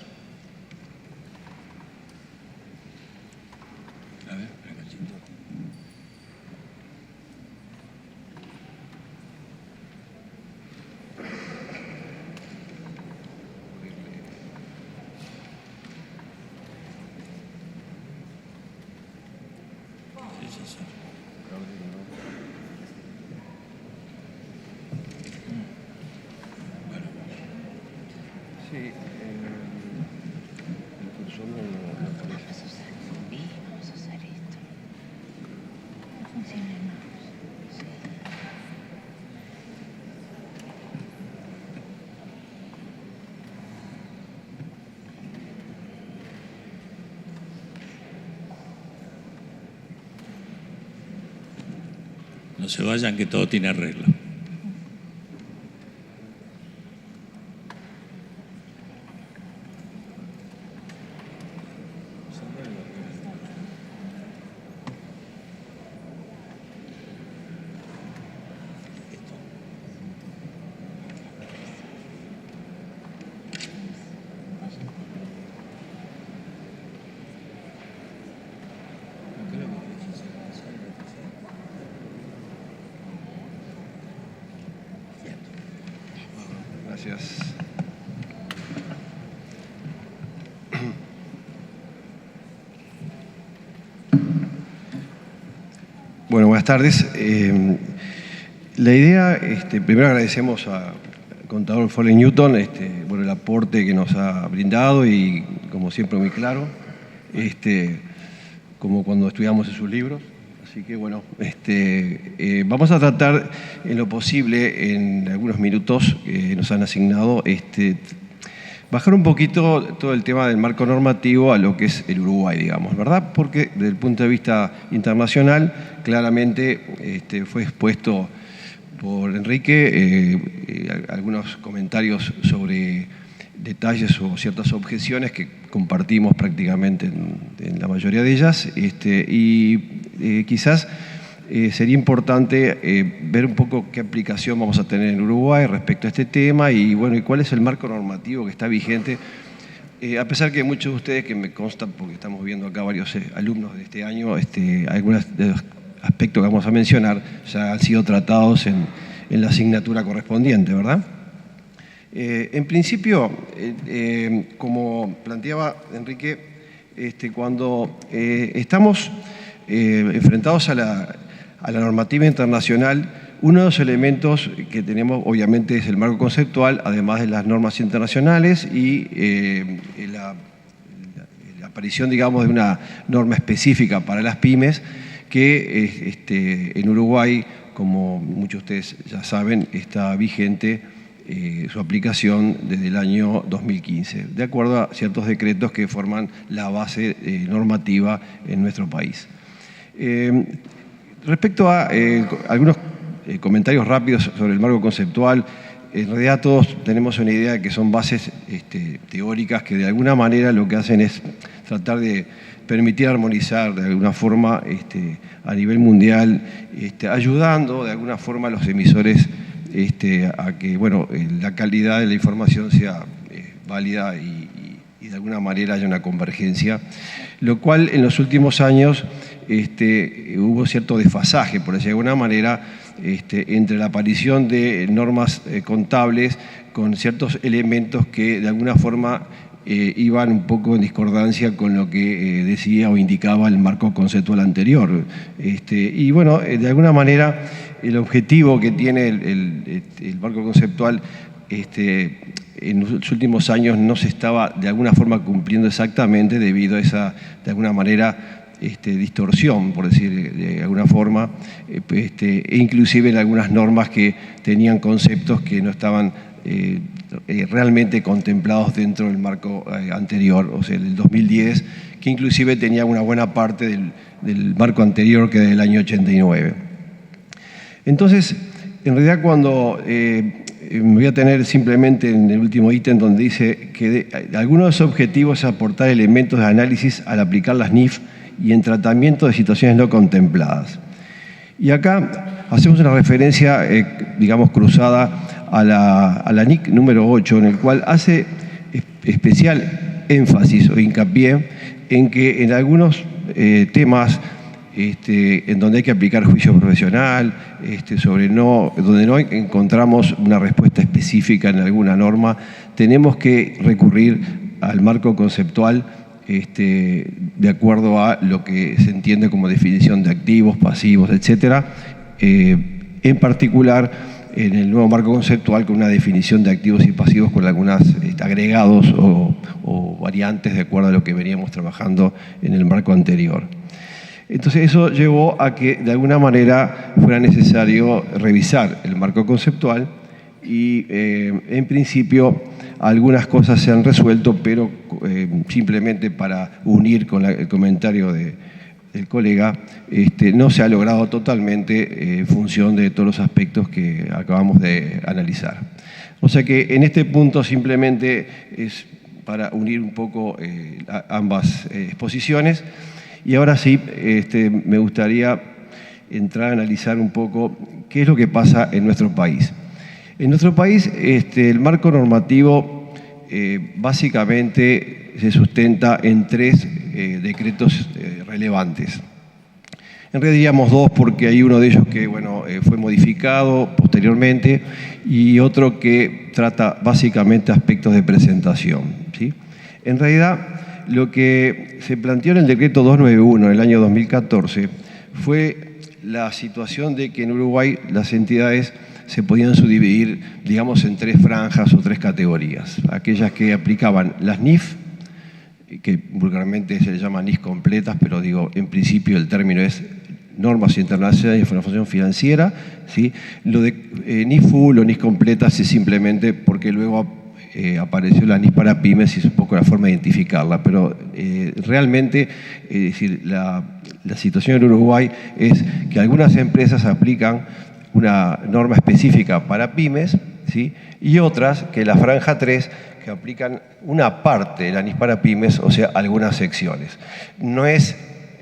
A ver, cachito. Sí. Sí, el cursor no aparece. Vamos a hacer esto. No funciona el mouse. Sí. No se vayan, que todo tiene arreglo. Gracias. Bueno, buenas tardes. La idea, primero agradecemos al contador Foley Newton por el aporte que nos ha brindado y, como siempre, muy claro, como cuando estudiamos en sus libros. Así que, bueno, vamos a tratar en lo posible, en algunos minutos que nos han asignado, bajar un poquito todo el tema del marco normativo a lo que es el Uruguay, digamos, ¿verdad? Porque desde el punto de vista internacional, claramente fue expuesto por Enrique algunos comentarios sobre detalles o ciertas objeciones que compartimos prácticamente en la mayoría de ellas, quizás sería importante ver un poco qué aplicación vamos a tener en Uruguay respecto a este tema y, bueno, y cuál es el marco normativo que está vigente, a pesar que muchos de ustedes, que me constan porque estamos viendo acá varios alumnos de este año, algunos de los aspectos que vamos a mencionar ya han sido tratados en la asignatura correspondiente, ¿verdad? En principio, como planteaba Enrique, cuando estamos enfrentados a la normativa internacional, uno de los elementos que tenemos obviamente es el marco conceptual, además de las normas internacionales y la aparición, digamos, de una norma específica para las pymes que en Uruguay, como muchos de ustedes ya saben, está vigente su aplicación desde el año 2015, de acuerdo a ciertos decretos que forman la base normativa en nuestro país. Respecto a algunos comentarios rápidos sobre el marco conceptual, en realidad todos tenemos una idea de que son bases teóricas que de alguna manera lo que hacen es tratar de permitir armonizar de alguna forma a nivel mundial, ayudando de alguna forma a los emisores a que, bueno, la calidad de la información sea válida y de alguna manera haya una convergencia, lo cual en los últimos años hubo cierto desfasaje, por decirlo de alguna manera, entre la aparición de normas contables con ciertos elementos que de alguna forma iban un poco en discordancia con lo que decía o indicaba el marco conceptual anterior. Y bueno, de alguna manera el objetivo que tiene el marco conceptual en los últimos años no se estaba de alguna forma cumpliendo exactamente debido a esa, de alguna manera, distorsión, por decir de alguna forma, e inclusive en algunas normas que tenían conceptos que no estaban realmente contemplados dentro del marco anterior, o sea, el 2010, que inclusive tenía una buena parte del marco anterior, que es del año 89. Entonces, en realidad cuando me voy a tener simplemente en el último ítem donde dice que algunos de los objetivos es aportar elementos de análisis al aplicar las NIF y en tratamiento de situaciones no contempladas. Y acá hacemos una referencia, digamos, cruzada a la NIC número 8, en el cual hace especial énfasis o hincapié en que en algunos temas en donde hay que aplicar juicio profesional, donde no encontramos una respuesta específica en alguna norma, tenemos que recurrir al marco conceptual de acuerdo a lo que se entiende como definición de activos, pasivos, etc. En particular, en el nuevo marco conceptual con una definición de activos y pasivos con algunos agregados o variantes de acuerdo a lo que veníamos trabajando en el marco anterior. Entonces eso llevó a que de alguna manera fuera necesario revisar el marco conceptual y en principio algunas cosas se han resuelto, pero simplemente para unir con el comentario del colega, no se ha logrado totalmente en función de todos los aspectos que acabamos de analizar. O sea que en este punto simplemente es para unir un poco ambas exposiciones. Y ahora sí, me gustaría entrar a analizar un poco qué es lo que pasa en nuestro país. En nuestro país, el marco normativo básicamente se sustenta en 3 decretos relevantes. En realidad diríamos 2 porque hay uno de ellos que fue modificado posteriormente y otro que trata básicamente aspectos de presentación, ¿sí? En realidad, lo que se planteó en el decreto 291 en el año 2014 fue la situación de que en Uruguay las entidades se podían subdividir, digamos, en 3 franjas o 3 categorías. Aquellas que aplicaban las NIF, que vulgarmente se le llama NIF completas, pero digo, en principio el término es normas internacionales de información financiera, ¿sí? Lo de NIF full o NIF completas es simplemente porque luego apareció la NIF para pymes y es un poco la forma de identificarla, pero realmente es decir, la situación en Uruguay es que algunas empresas aplican una norma específica para pymes, ¿sí? Y otras, que la franja 3, que aplican una parte de la NIF para pymes, o sea, algunas secciones. No es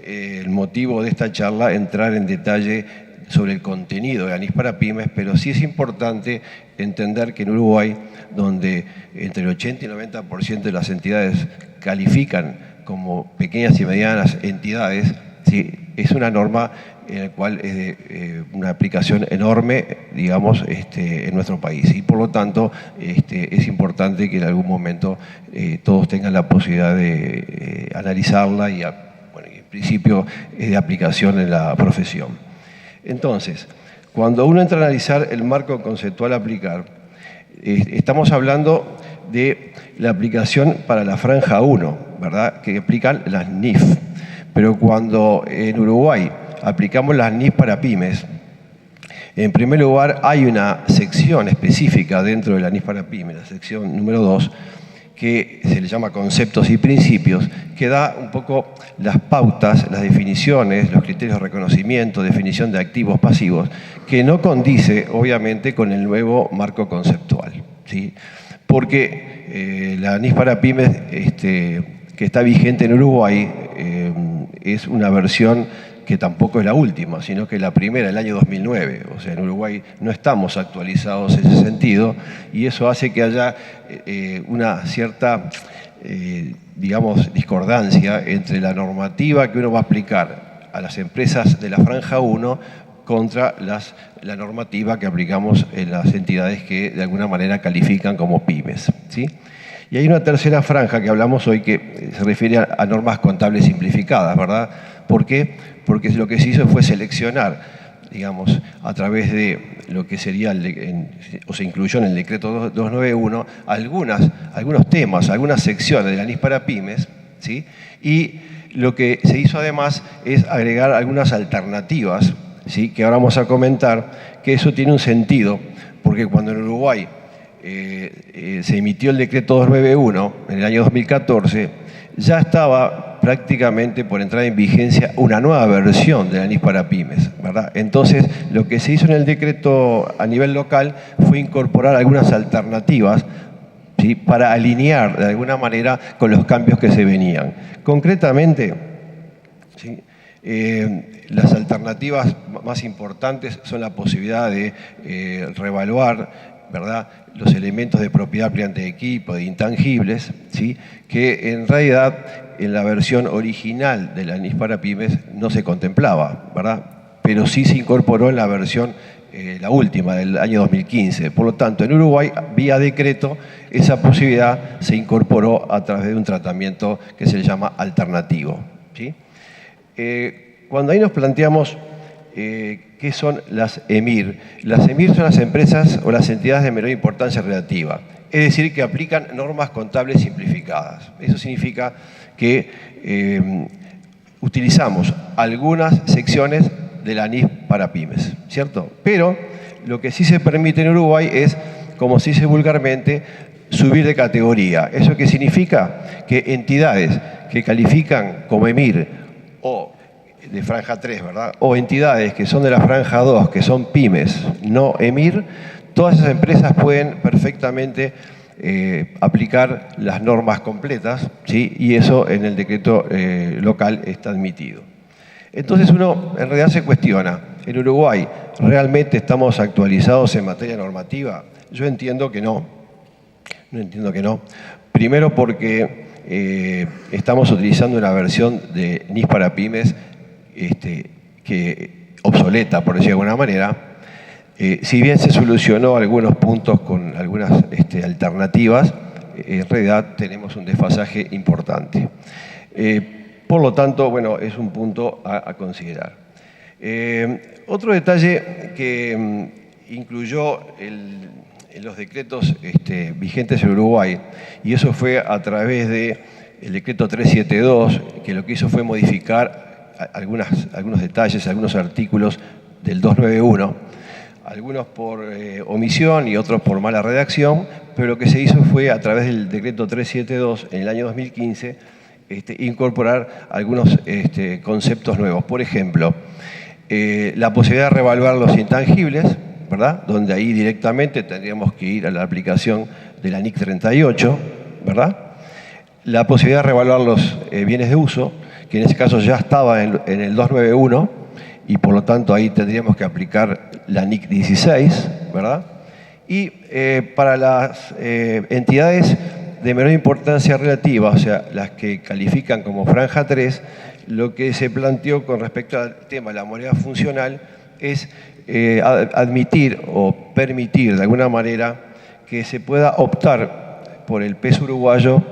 el motivo de esta charla entrar en detalle sobre el contenido de la NIF para pymes, pero sí es importante entender que en Uruguay, donde entre el 80 y el 90% de las entidades califican como pequeñas y medianas entidades, ¿sí? Es una norma en la cual es de una aplicación enorme, digamos, en nuestro país. Y por lo tanto, es importante que en algún momento todos tengan la posibilidad de analizarla y, en principio, es de aplicación en la profesión. Entonces, cuando uno entra a analizar el marco conceptual a aplicar, estamos hablando de la aplicación para la franja 1, ¿verdad? Que aplican las NIF. Pero cuando en Uruguay aplicamos las NIF para pymes, en primer lugar hay una sección específica dentro de la NIF para pymes, la sección número 2, que se le llama conceptos y principios, que da un poco las pautas, las definiciones, los criterios de reconocimiento, definición de activos pasivos, que no condice, obviamente, con el nuevo marco conceptual, ¿sí? Porque la NIF para pymes, que está vigente en Uruguay, es una versión que tampoco es la última, sino que la primera, el año 2009. O sea, en Uruguay no estamos actualizados en ese sentido y eso hace que haya una cierta, digamos, discordancia entre la normativa que uno va a aplicar a las empresas de la franja 1 contra la normativa que aplicamos en las entidades que de alguna manera califican como pymes, ¿sí? Y hay una tercera franja que hablamos hoy que se refiere a normas contables simplificadas, ¿verdad? ¿Por qué? Porque lo que se hizo fue seleccionar, digamos, a través de lo que sería, o se incluyó en el decreto 291, algunos temas, algunas secciones de la NIS para pymes, ¿sí? Y lo que se hizo además es agregar algunas alternativas, ¿sí? Que ahora vamos a comentar, que eso tiene un sentido, porque cuando en Uruguay se emitió el decreto 291 en el año 2014, ya estaba prácticamente por entrar en vigencia una nueva versión de la NIS para pymes, ¿verdad? Entonces, lo que se hizo en el decreto a nivel local fue incorporar algunas alternativas, ¿sí? Para alinear de alguna manera con los cambios que se venían. Concretamente, ¿sí? Las alternativas más importantes son la posibilidad de reevaluar, ¿verdad?, los elementos de propiedad mediante de equipo, de intangibles, ¿sí? Que en realidad en la versión original de la NIS para pymes no se contemplaba, ¿verdad? Pero sí se incorporó en la versión, la última, del año 2015. Por lo tanto, en Uruguay, vía decreto, esa posibilidad se incorporó a través de un tratamiento que se le llama alternativo, ¿sí? Cuando ahí nos planteamos ¿qué son las EMIR? Las EMIR son las empresas o las entidades de menor importancia relativa, es decir, que aplican normas contables simplificadas. Eso significa que utilizamos algunas secciones de la NIS para pymes, ¿cierto? Pero lo que sí se permite en Uruguay es, como se dice vulgarmente, subir de categoría. ¿Eso qué significa? Que entidades que califican como EMIR o de franja 3, ¿verdad?, o entidades que son de la franja 2, que son pymes, no EMIR, todas esas empresas pueden perfectamente aplicar las normas completas, ¿sí? Y eso en el decreto local está admitido. Entonces uno en realidad se cuestiona, ¿en Uruguay realmente estamos actualizados en materia normativa? Yo entiendo que no. Entiendo que no. Primero porque estamos utilizando una versión de NIS para pymes que obsoleta, por decirlo de alguna manera. Si bien se solucionó algunos puntos con algunas alternativas, en realidad tenemos un desfasaje importante. Por lo tanto, bueno, es un punto a considerar. Otro detalle que incluyó en los decretos vigentes en Uruguay, y eso fue a través del decreto 372, que lo que hizo fue modificar algunos detalles, algunos artículos del 291, algunos por omisión y otros por mala redacción, pero lo que se hizo fue, a través del decreto 372, en el año 2015, incorporar algunos conceptos nuevos. Por ejemplo, la posibilidad de reevaluar los intangibles, ¿verdad?, donde ahí directamente tendríamos que ir a la aplicación de la NIC 38, ¿verdad? La posibilidad de reevaluar los bienes de uso, que en ese caso ya estaba en el 291, y por lo tanto ahí tendríamos que aplicar la NIC 16, ¿verdad? Y para las entidades de menor importancia relativa, o sea, las que califican como franja 3, lo que se planteó con respecto al tema de la moneda funcional es admitir o permitir de alguna manera que se pueda optar por el peso uruguayo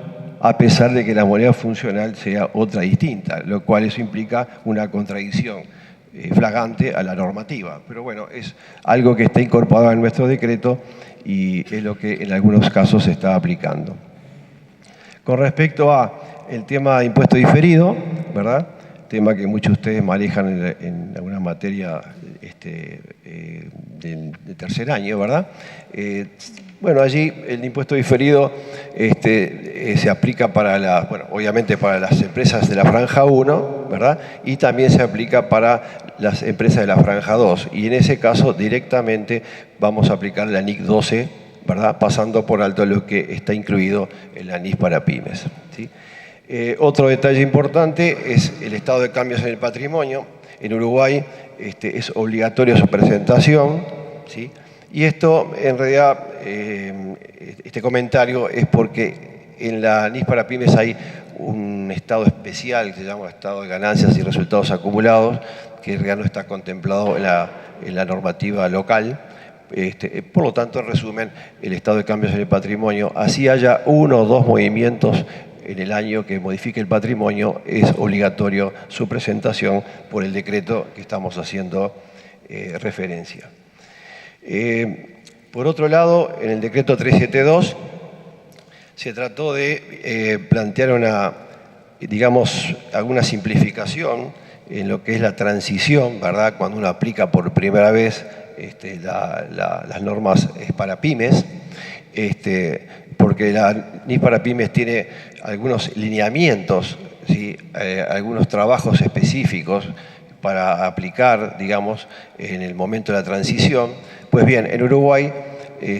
a pesar de que la moneda funcional sea otra distinta, lo cual eso implica una contradicción flagrante a la normativa. Pero bueno, es algo que está incorporado en nuestro decreto y es lo que en algunos casos se está aplicando. Con respecto a el tema de impuesto diferido, ¿verdad?, tema que muchos de ustedes manejan en alguna materia de tercer año, ¿verdad? Bueno, allí el impuesto diferido se aplica para obviamente para las empresas de la franja 1, ¿verdad? Y también se aplica para las empresas de la franja 2. Y en ese caso directamente vamos a aplicar la NIC 12, ¿verdad?, pasando por alto lo que está incluido en la NIS para pymes, ¿sí? Otro detalle importante es el estado de cambios en el patrimonio. En Uruguay es obligatorio su presentación, ¿sí? Y esto, en realidad, este comentario es porque en la NIS para pymes hay un estado especial que se llama estado de ganancias y resultados acumulados, que en realidad no está contemplado en la normativa local. Por lo tanto, en resumen, el estado de cambios en el patrimonio, así haya 1 o 2 movimientos en el año que modifique el patrimonio, es obligatorio su presentación por el decreto que estamos haciendo referencia. Por otro lado, en el decreto 372 se trató de plantear alguna simplificación en lo que es la transición, ¿verdad? Cuando uno aplica por primera vez las normas para pymes, porque la NIS para pymes tiene algunos lineamientos, ¿sí? Algunos trabajos específicos para aplicar, digamos, en el momento de la transición. Pues bien, en Uruguay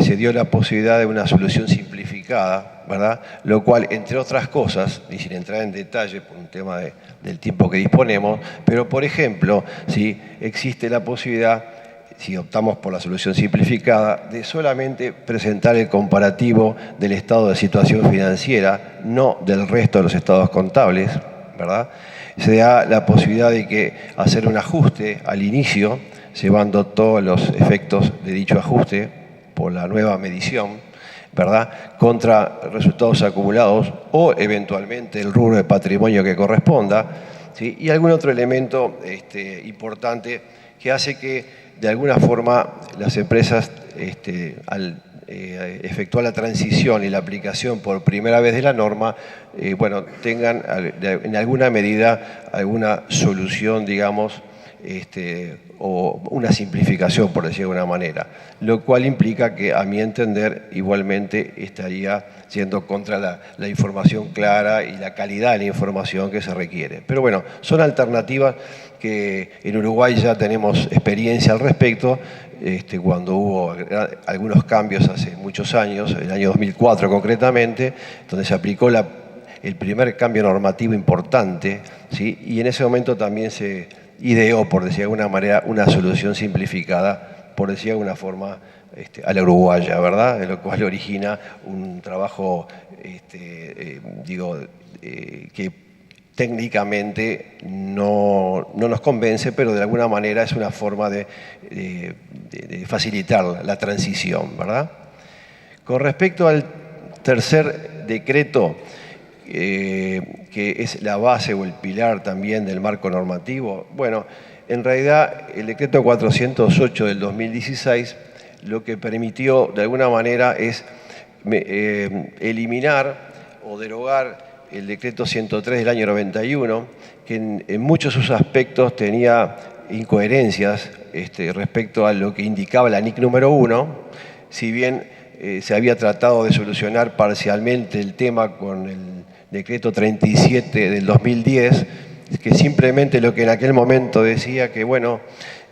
se dio la posibilidad de una solución simplificada, ¿verdad? Lo cual, entre otras cosas, y sin entrar en detalle por un tema del tiempo que disponemos, pero por ejemplo, ¿sí? Existe la posibilidad, si optamos por la solución simplificada, de solamente presentar el comparativo del estado de situación financiera, no del resto de los estados contables, ¿verdad? Se da la posibilidad de hacer un ajuste al inicio, llevando todos los efectos de dicho ajuste por la nueva medición, ¿verdad? Contra resultados acumulados o eventualmente el rubro de patrimonio que corresponda, ¿sí? Y algún otro elemento importante que hace que de alguna forma las empresas al efectuar la transición y la aplicación por primera vez de la norma, tengan en alguna medida alguna solución, digamos, o una simplificación, por decir de alguna manera, lo cual implica que, a mi entender, igualmente estaría yendo contra la información clara y la calidad de la información que se requiere. Pero bueno, son alternativas que en Uruguay ya tenemos experiencia al respecto, cuando hubo algunos cambios hace muchos años, el año 2004 concretamente, donde se aplicó el primer cambio normativo importante, ¿sí? Y en ese momento también se ideó, por decir de alguna manera, una solución simplificada, por decir de alguna forma, a la uruguaya, ¿verdad? Lo cual origina un trabajo, que técnicamente no nos convence, pero de alguna manera es una forma de facilitar la transición, ¿verdad? Con respecto al tercer decreto, que es la base o el pilar también del marco normativo, bueno, en realidad el decreto 408 del 2016 lo que permitió de alguna manera es eliminar o derogar el decreto 103 del año 91, que en muchos de sus aspectos tenía incoherencias respecto a lo que indicaba la NIC número 1, si bien se había tratado de solucionar parcialmente el tema con el decreto 37 del 2010, que simplemente lo que en aquel momento decía que, bueno,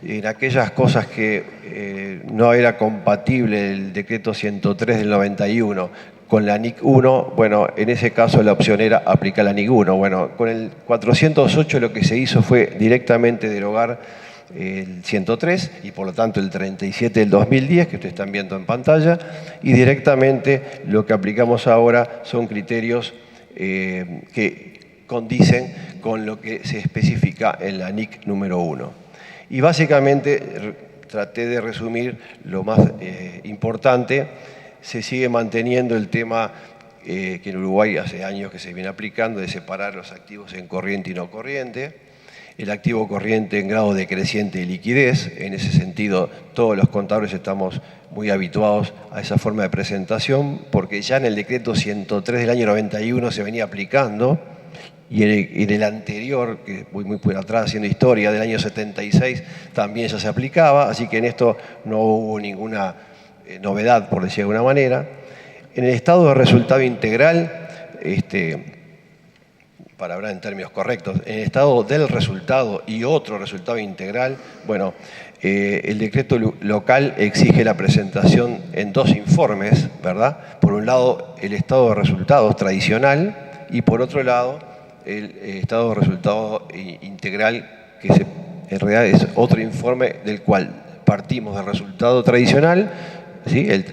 en aquellas cosas que no era compatible el decreto 103 del 91 con la NIC 1, bueno, en ese caso la opción era aplicar la NIC 1. Bueno, con el 408 lo que se hizo fue directamente derogar el 103 y por lo tanto el 37 del 2010, que ustedes están viendo en pantalla, y directamente lo que aplicamos ahora son criterios que condicen con lo que se especifica en la NIC número 1. Y básicamente traté de resumir lo más importante. Se sigue manteniendo el tema que en Uruguay hace años que se viene aplicando, de separar los activos en corriente y no corriente. El activo corriente en grado decreciente de liquidez. En ese sentido, todos los contadores estamos muy habituados a esa forma de presentación, porque ya en el decreto 103 del año 91 se venía aplicando, y en el anterior, que voy muy por atrás haciendo historia, del año 76, también ya se aplicaba, así que en esto no hubo ninguna novedad, por decir de alguna manera. En el estado de resultado integral, para hablar en términos correctos, en el estado del resultado y otro resultado integral, bueno, el decreto local exige la presentación en 2 informes, ¿verdad? Por un lado, el estado de resultados tradicional y por otro lado, el estado de resultado integral, que en realidad es otro informe del cual partimos del resultado tradicional, ¿sí? el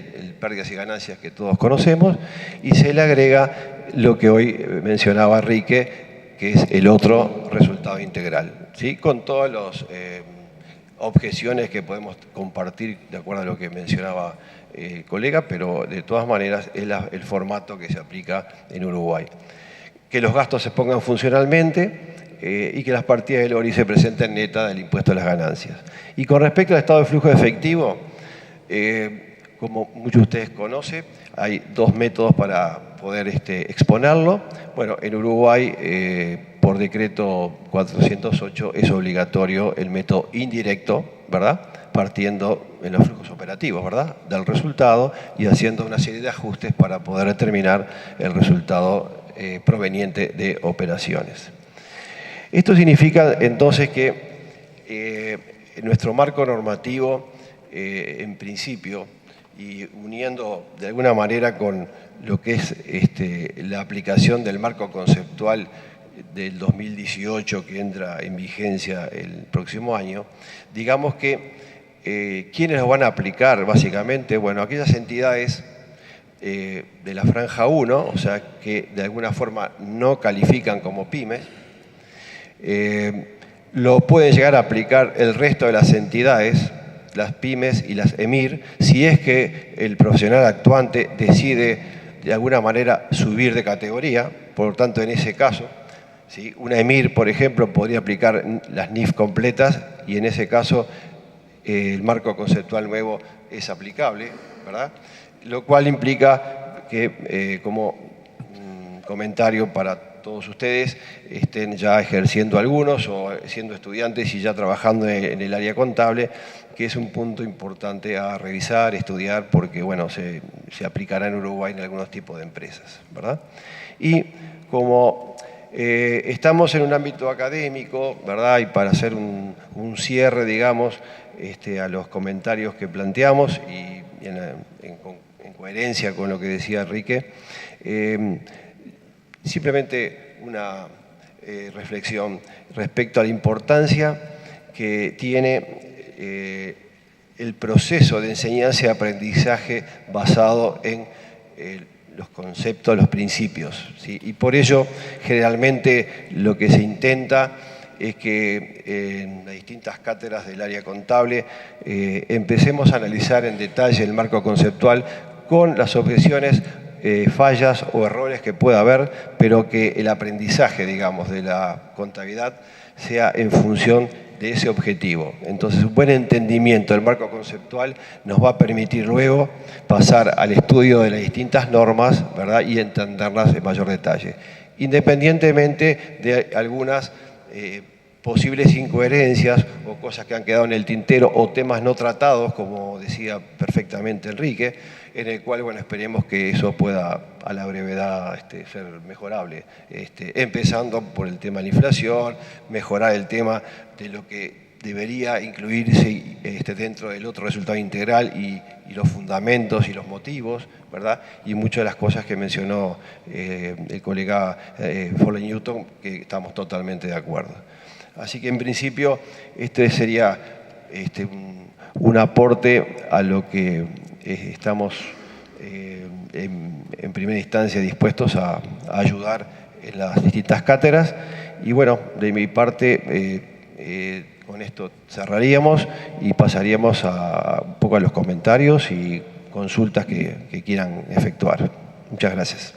pérdidas y ganancias que todos conocemos, y se le agrega lo que hoy mencionaba Enrique, que es el otro resultado integral, ¿sí? Con todos los objeciones que podemos compartir de acuerdo a lo que mencionaba el colega, pero de todas maneras es el formato que se aplica en Uruguay. Que los gastos se pongan funcionalmente y que las partidas del ORI se presenten netas del impuesto a las ganancias. Y con respecto al estado de flujo de efectivo, como muchos de ustedes conocen, hay dos métodos para poder exponerlo. Bueno, en Uruguay, por decreto 408, es obligatorio el método indirecto, ¿verdad?, partiendo en los flujos operativos, ¿verdad?, del resultado y haciendo una serie de ajustes para poder determinar el resultado proveniente de operaciones. Esto significa entonces que nuestro marco normativo, en principio, y uniendo de alguna manera con lo que es la aplicación del marco conceptual del 2018 que entra en vigencia el próximo año, digamos que ¿quiénes lo van a aplicar básicamente? Bueno, aquellas entidades de la franja 1, o sea, que de alguna forma no califican como pymes, lo pueden llegar a aplicar el resto de las entidades, las pymes y las EMIR, si es que el profesional actuante decide de alguna manera subir de categoría. Por lo tanto, en ese caso, ¿sí?, una EMIR, por ejemplo, podría aplicar las NIF completas y en ese caso el marco conceptual nuevo es aplicable, ¿verdad? Lo cual implica que, como comentario para todos ustedes, estén ya ejerciendo algunos o siendo estudiantes y ya trabajando en el área contable, que es un punto importante a revisar, estudiar, porque bueno, se aplicará en Uruguay en algunos tipos de empresas, ¿verdad? Y como estamos en un ámbito académico, ¿verdad?, y para hacer un cierre, digamos, a los comentarios que planteamos y en coherencia con lo que decía Enrique, simplemente una reflexión respecto a la importancia que tiene el proceso de enseñanza y aprendizaje basado en los conceptos, los principios, ¿sí? Y por ello, generalmente, lo que se intenta es que en las distintas cátedras del área contable empecemos a analizar en detalle el marco conceptual con las objeciones, fallas o errores que pueda haber, pero que el aprendizaje, digamos, de la contabilidad sea en función de ese objetivo. Entonces, un buen entendimiento del marco conceptual nos va a permitir luego pasar al estudio de las distintas normas, ¿verdad?, y entenderlas en mayor detalle, independientemente de algunas posibles incoherencias o cosas que han quedado en el tintero o temas no tratados, como decía perfectamente Enrique, en el cual, bueno, esperemos que eso pueda a la brevedad ser mejorable, empezando por el tema de la inflación, mejorar el tema de lo que debería incluirse dentro del otro resultado integral y los fundamentos y los motivos, ¿verdad? Y muchas de las cosas que mencionó el colega Foley Newton, que estamos totalmente de acuerdo. Así que en principio sería un aporte a lo que estamos en primera instancia dispuestos a ayudar en las distintas cátedras. Y bueno, de mi parte, con esto cerraríamos y pasaríamos un poco a los comentarios y consultas que quieran efectuar. Muchas gracias.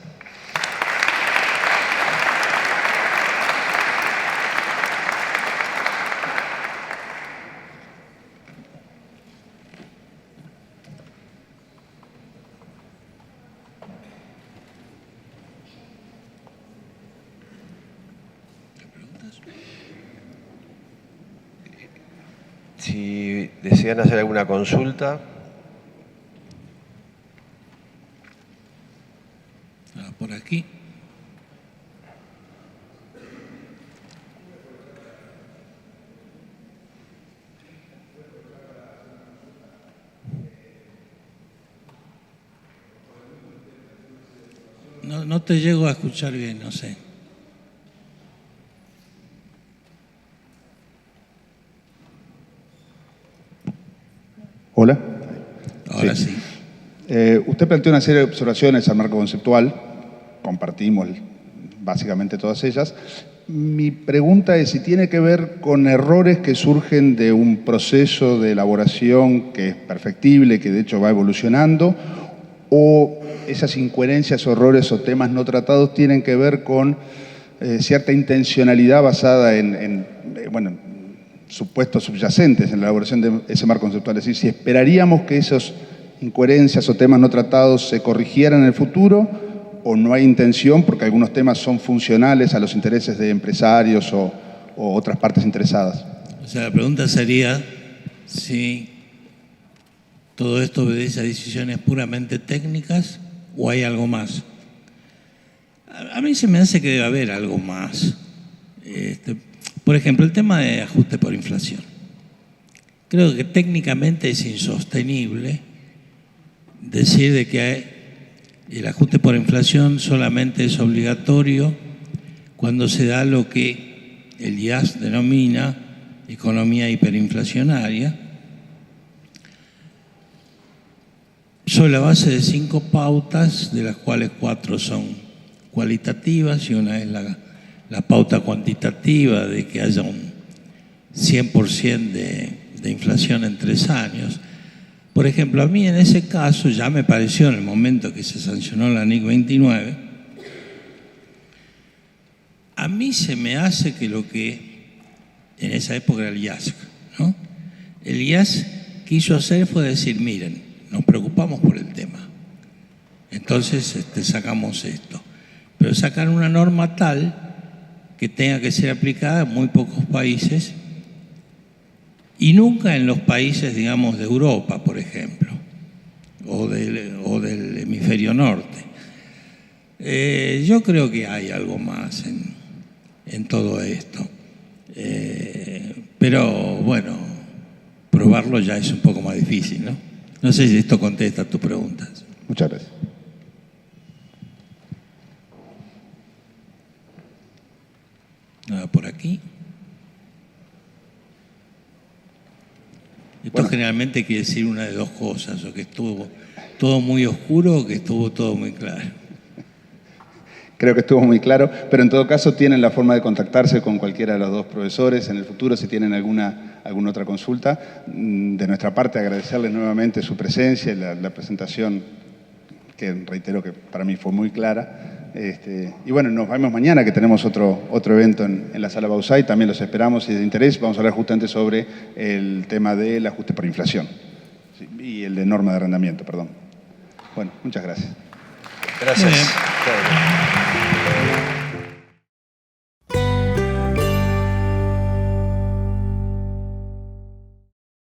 Si desean hacer alguna consulta. Por aquí. No te llego a escuchar bien, no sé. Hola. Ahora sí. Usted planteó una serie de observaciones al marco conceptual, compartimos básicamente todas ellas, Mi pregunta es si tiene que ver con errores que surgen de un proceso de elaboración que es perfectible, que de hecho va evolucionando, o esas incoherencias, errores o temas no tratados tienen que ver con cierta intencionalidad basada en supuestos subyacentes en la elaboración de ese marco conceptual. Es decir, si esperaríamos que esas incoherencias o temas no tratados se corrigieran en el futuro, o no hay intención porque algunos temas son funcionales a los intereses de empresarios o otras partes interesadas. O sea, la pregunta sería si todo esto obedece a decisiones puramente técnicas o hay algo más. A mí se me hace que debe haber algo más. Por ejemplo, el tema de ajuste por inflación. Creo que técnicamente es insostenible decir de que el ajuste por inflación solamente es obligatorio cuando se da lo que el IAS denomina economía hiperinflacionaria, sobre la base de 5 pautas, de las cuales 4 son cualitativas y una es la pauta cuantitativa de que haya un 100% de inflación en 3 años. Por ejemplo, a mí en ese caso ya me pareció en el momento que se sancionó la NIC 29, a mí se me hace que lo que en esa época era el IAS, ¿no? El IAS quiso hacer fue decir, miren, nos preocupamos por el tema, entonces sacamos esto, pero sacar una norma tal que tenga que ser aplicada en muy pocos países y nunca en los países, digamos, de Europa, por ejemplo, o del hemisferio norte. Yo creo que hay algo más en todo esto. Pero, bueno, probarlo ya es un poco más difícil, ¿no? No sé si esto contesta tus preguntas. Muchas gracias. Nada por aquí. Esto Bueno. generalmente quiere decir una de dos cosas, o que estuvo todo muy oscuro o que estuvo todo muy claro. Creo que estuvo muy claro, pero en todo caso tienen la forma de contactarse con cualquiera de los dos profesores en el futuro si tienen alguna otra consulta. De nuestra parte, agradecerles nuevamente su presencia y la presentación, que reitero que para mí fue muy clara. Y bueno, nos vemos mañana que tenemos otro evento en la sala Bauzá, también los esperamos y de interés. Vamos a hablar justamente sobre el tema del ajuste por inflación y el de norma de arrendamiento, perdón. Bueno, muchas gracias. Gracias. Muy bien.